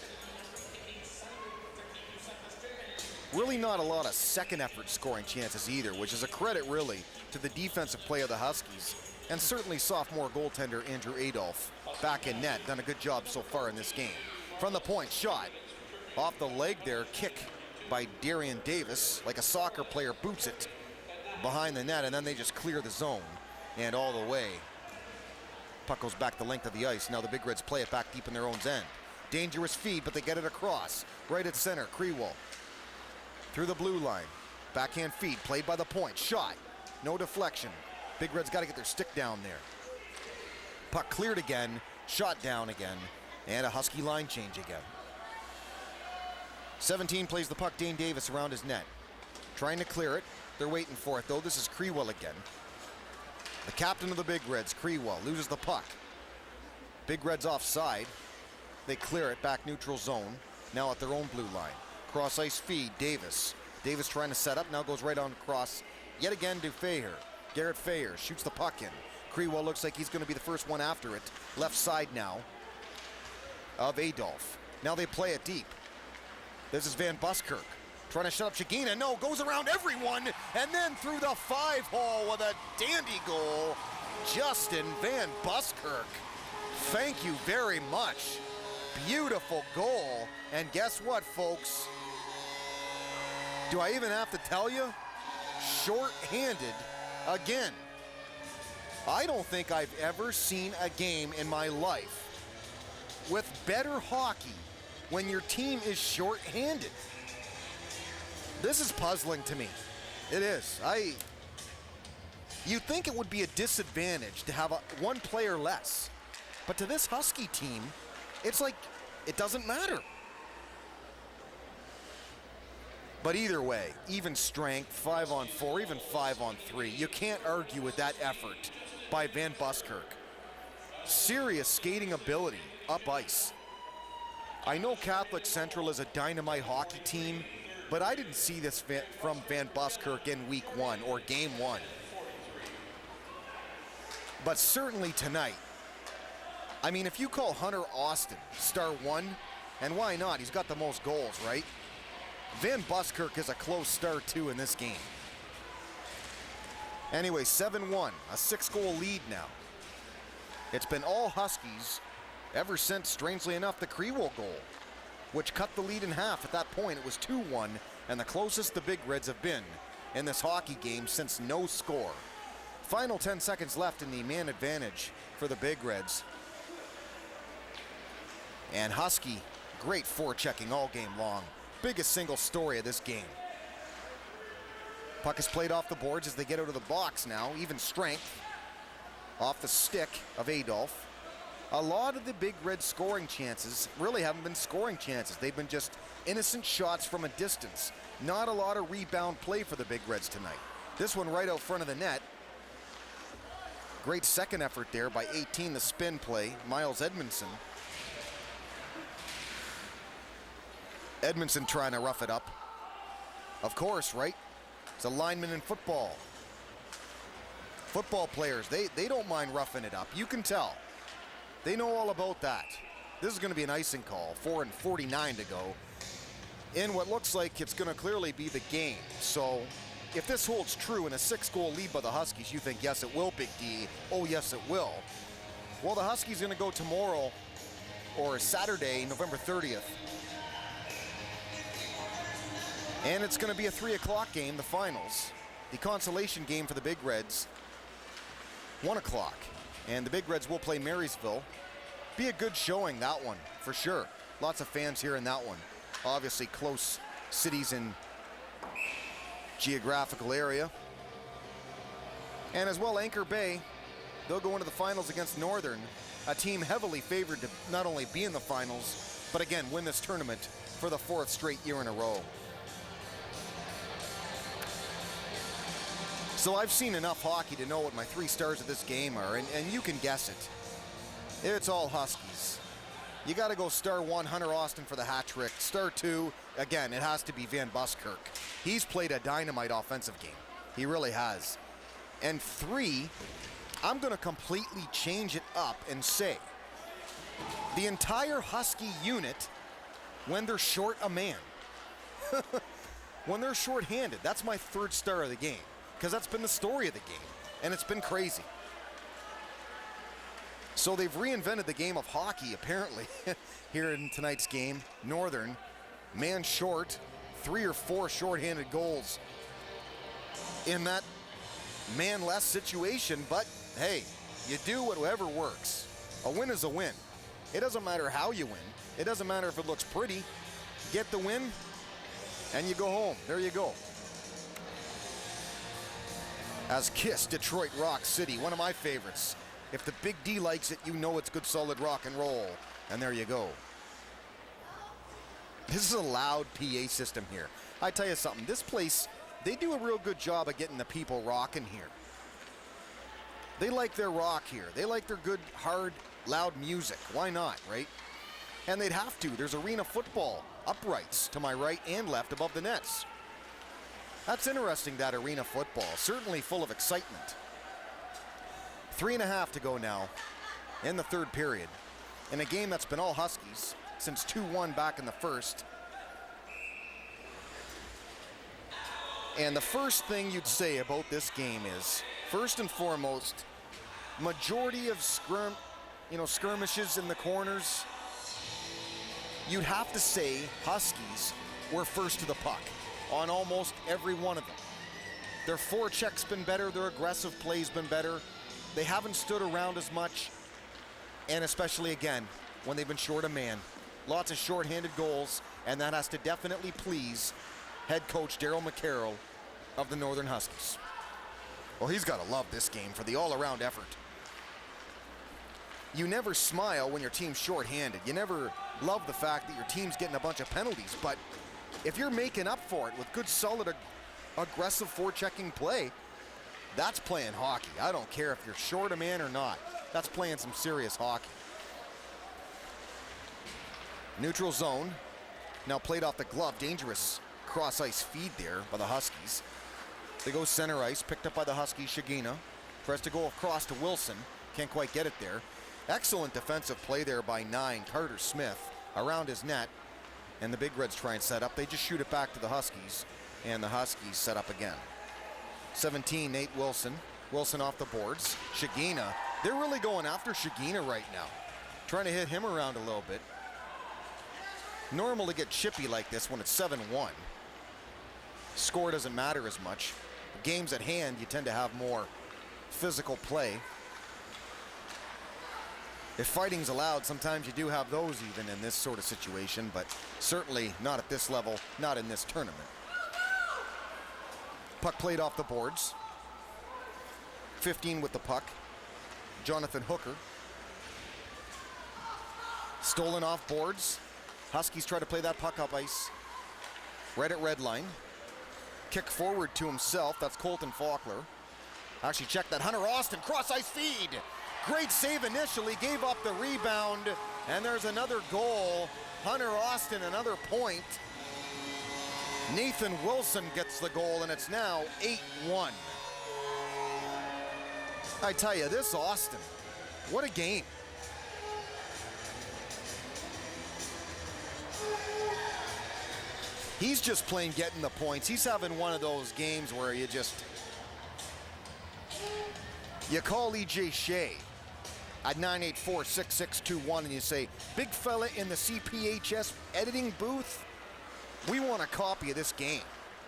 Speaker 1: Really not a lot of second effort scoring chances either, which is a credit really to the defensive play of the Huskies. And certainly sophomore goaltender Andrew Adolph back in net. Done a good job so far in this game. From the point, shot. Off the leg there, kick by Darian Davis, like a soccer player boots it behind the net, and then they just clear the zone and all the way. Puck goes back the length of the ice. Now the Big Reds play it back deep in their own end. Dangerous feed, but they get it across. Right at center, Krewell through the blue line. Backhand feed, played by the point. Shot, no deflection. Big Red's got to get their stick down there. Puck cleared again, shot down again, and a Husky line change again. 17 plays the puck, Dane Davis around his net. Trying to clear it. They're waiting for it, though. This is Crewell again. The captain of the Big Reds, Crewell, loses the puck. Big Reds offside. They clear it back neutral zone. Now at their own blue line. Cross ice feed, Davis. Davis trying to set up, now goes right on across. Yet again to Faher. Garrett Faher shoots the puck in. Crewell looks like he's going to be the first one after it. Left side now of Adolph. Now they play it deep. This is Van Buskirk trying to shut up Shagina. No, goes around everyone, and then through the 5-hole with a dandy goal. Justin Van Buskirk. Thank you very much. Beautiful goal. And guess what, folks? Do I even have to tell you? Short-handed again. I don't think I've ever seen a game in my life with better hockey when your team is short-handed. This is puzzling to me. It is. You'd think it would be a disadvantage to have one player less. But to this Husky team, it's like it doesn't matter. But either way, even strength, 5-on-4, even 5-on-3, you can't argue with that effort by Van Buskirk. Serious skating ability up ice. I know Catholic Central is a dynamite hockey team, but I didn't see this from Van Buskirk in week 1 or game 1. But certainly tonight, I mean, if you call Hunter Austin star 1, and why not? He's got the most goals, right? Van Buskirk is a close star 2 in this game. Anyway, 7-1, a 6-goal lead now. It's been all Huskies ever since, strangely enough, the Crewell goal, which cut the lead in half. At that point, it was 2-1, and the closest the Big Reds have been in this hockey game since no score. Final 10 seconds left in the man advantage for the Big Reds. And Husky, great forechecking all game long. Biggest single story of this game. Puck is played off the boards as they get out of the box now. Even strength off the stick of Adolph. A lot of the Big Red scoring chances really haven't been scoring chances. They've been just innocent shots from a distance. Not a lot of rebound play for the Big Reds tonight. This one right out front of the net. Great second effort there by 18, the spin play, Miles Edmondson. Edmondson trying to rough it up. Of course, right? It's a lineman in football. Football players, they don't mind roughing it up. You can tell. They know all about that. This is going to be an icing call. 4:49 to go. In what looks like it's going to clearly be the game. So if this holds true in a 6-goal lead by the Huskies, you think, yes, it will, Big D. Oh, yes, it will. Well, the Huskies going to go tomorrow, or Saturday, November 30th. And it's going to be a 3 o'clock game, the finals. The consolation game for the Big Reds, 1 o'clock. And the Big Reds will play Marysville. Be a good showing, that one, for sure. Lots of fans here in that one. Obviously, close cities in geographical area. And as well, Anchor Bay, they'll go into the finals against Northern, a team heavily favored to not only be in the finals, but again, win this tournament for the 4th straight year in a row. So I've seen enough hockey to know what my 3 stars of this game are, and you can guess it. It's all Huskies. You got to go star 1, Hunter Austin, for the hat trick. Star 2, again, it has to be Van Buskirk. He's played a dynamite offensive game. He really has. And 3, I'm going to completely change it up and say the entire Husky unit, when they're short a man, when they're short-handed, that's my 3rd star of the game. Because that's been the story of the game, and it's been crazy. So they've reinvented the game of hockey, apparently, here in tonight's game. Northern, man short, 3 or 4 short-handed goals in that man-less situation, but hey, you do whatever works. A win is a win. It doesn't matter how you win. It doesn't matter if it looks pretty. Get the win, and you go home. There you go. As Kiss, Detroit Rock City, one of my favorites. If the Big D likes it, you know it's good solid rock and roll. And there you go. This is a loud PA system here. I tell you something, this place, they do a real good job of getting the people rocking here. They like their rock here. They like their good, hard, loud music. Why not, right? And they'd have to. There's arena football uprights to my right and left above the nets. That's interesting, that arena football. Certainly full of excitement. 3.5 to go now in the third period. In a game that's been all Huskies since 2-1 back in the first. And the first thing you'd say about this game is, first and foremost, majority of skirmishes in the corners, you'd have to say Huskies were first to the puck on almost every one of them. Their forecheck's been better, their aggressive play's been better. They haven't stood around as much, and especially again, when they've been short a man. Lots of short-handed goals, and that has to definitely please head coach Darryl McCarroll of the Northern Huskies. Well, he's got to love this game for the all-around effort. You never smile when your team's short-handed. You never love the fact that your team's getting a bunch of penalties, but if you're making up for it with good, solid, aggressive forechecking play, that's playing hockey. I don't care if you're short a man or not. That's playing some serious hockey. Neutral zone. Now played off the glove. Dangerous cross-ice feed there by the Huskies. They go center ice. Picked up by the Huskies. Shagina tries to go across to Wilson. Can't quite get it there. Excellent defensive play there by 9, Carter Smith, around his net. And the Big Reds try and set up. They just shoot it back to the Huskies. And the Huskies set up again. 17, Nate Wilson. Wilson off the boards. Shagina. They're really going after Shagina right now. Trying to hit him around a little bit. Normal to get chippy like this when it's 7-1. Score doesn't matter as much. Games at hand, you tend to have more physical play. If fighting's allowed, sometimes you do have those even in this sort of situation, but certainly not at this level, not in this tournament. Puck played off the boards. 15 with the puck. Jonathan Hooker. Stolen off boards. Huskies try to play that puck up ice. Right at red line. Kick forward to himself. That's Colton Faulkner. Actually, check that. Hunter Austin, cross-ice feed. Great save initially, gave up the rebound, and there's another goal. Hunter Austin, another point. Nathan Wilson gets the goal, and it's now 8-1. I tell you, this Austin, what a game. He's just playing getting the points. He's having one of those games where you call E.J. Shea at 984-6621 and you say, big fella in the CPHS editing booth, we want a copy of this game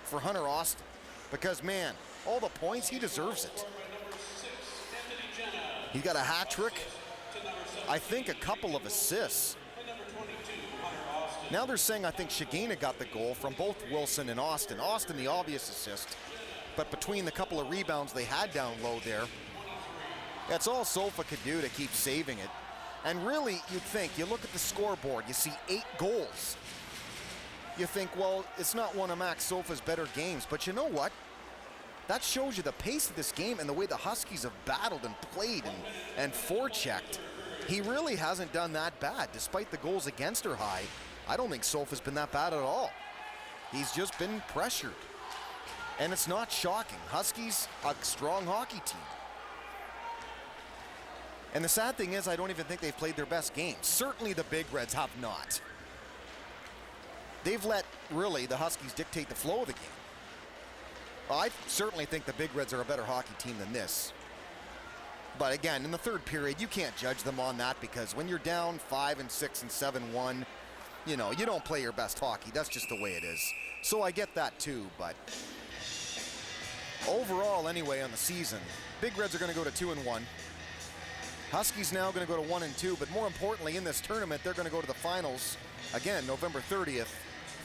Speaker 1: for Hunter Austin because, man, all the points, he deserves it. He got a hat trick, I think a couple of assists. Now they're saying I think Shagina got the goal from both Wilson and Austin. Austin, the obvious assist, but between the couple of rebounds they had down low there, that's all Sofa could do to keep saving it. And really, you'd think, you look at the scoreboard, you see 8 goals. You think, well, it's not one of Max Sofa's better games, but you know what? That shows you the pace of this game and the way the Huskies have battled and played and forechecked. He really hasn't done that bad, despite the goals against are high. I don't think Sofa's been that bad at all. He's just been pressured. And it's not shocking. Huskies, a strong hockey team. And the sad thing is, I don't even think they've played their best game. Certainly the Big Reds have not. They've let, really, the Huskies dictate the flow of the game. Well, I certainly think the Big Reds are a better hockey team than this. But again, in the third period, you can't judge them on that because when you're down 5 and 6 and 7-1, you know, you don't play your best hockey. That's just the way it is. So I get that too, but overall anyway on the season, Big Reds are going to go to 2-1. Huskies now going to go to 1-2, but more importantly in this tournament, they're going to go to the finals again, November 30th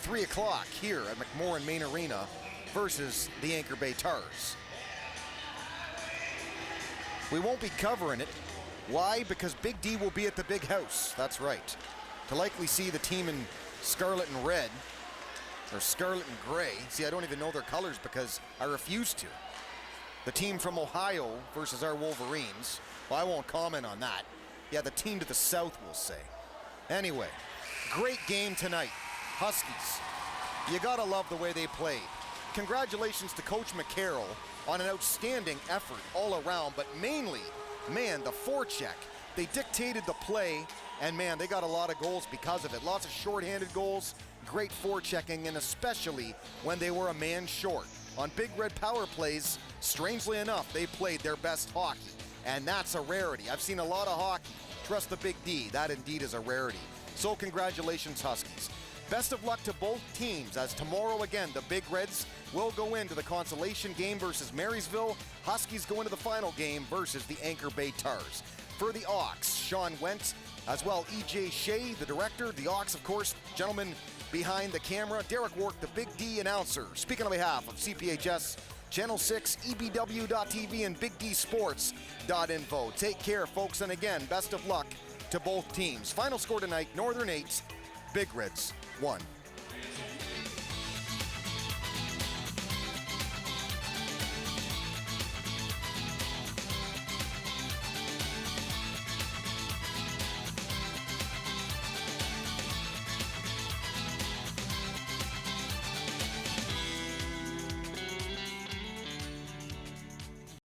Speaker 1: 3 o'clock here at McMorran Main Arena versus the Anchor Bay Tars. We won't be covering it. Why? Because Big D will be at the big house. That's right. To likely see the team in scarlet and red, or scarlet and gray. See, I don't even know their colors because I refuse to. The team from Ohio versus our Wolverines. Well, I won't comment on that. Yeah, the team to the south, we'll say. Anyway, great game tonight. Huskies, you gotta love the way they played. Congratulations to Coach McCarroll on an outstanding effort all around, but mainly, man, the forecheck. They dictated the play, and man, they got a lot of goals because of it. Lots of shorthanded goals, great forechecking, and especially when they were a man short. On Big Red power plays, strangely enough, they played their best hockey, and that's a rarity. I've seen a lot of hockey. Trust the Big D, that indeed is a rarity. So congratulations, Huskies. Best of luck to both teams, as tomorrow again, the Big Reds will go into the consolation game versus Marysville. Huskies go into the final game versus the Anchor Bay Tars. For the Aux, Sean Went, as well E.J. Shea, the director. The Aux, of course, gentleman behind the camera. Derek Wark, the Big D announcer. Speaking on behalf of CPHS, Channel 6, EBW.TV, and BigDSports.info. Take care, folks, and again, best of luck to both teams. Final score tonight, Northern 8, Big Reds 1.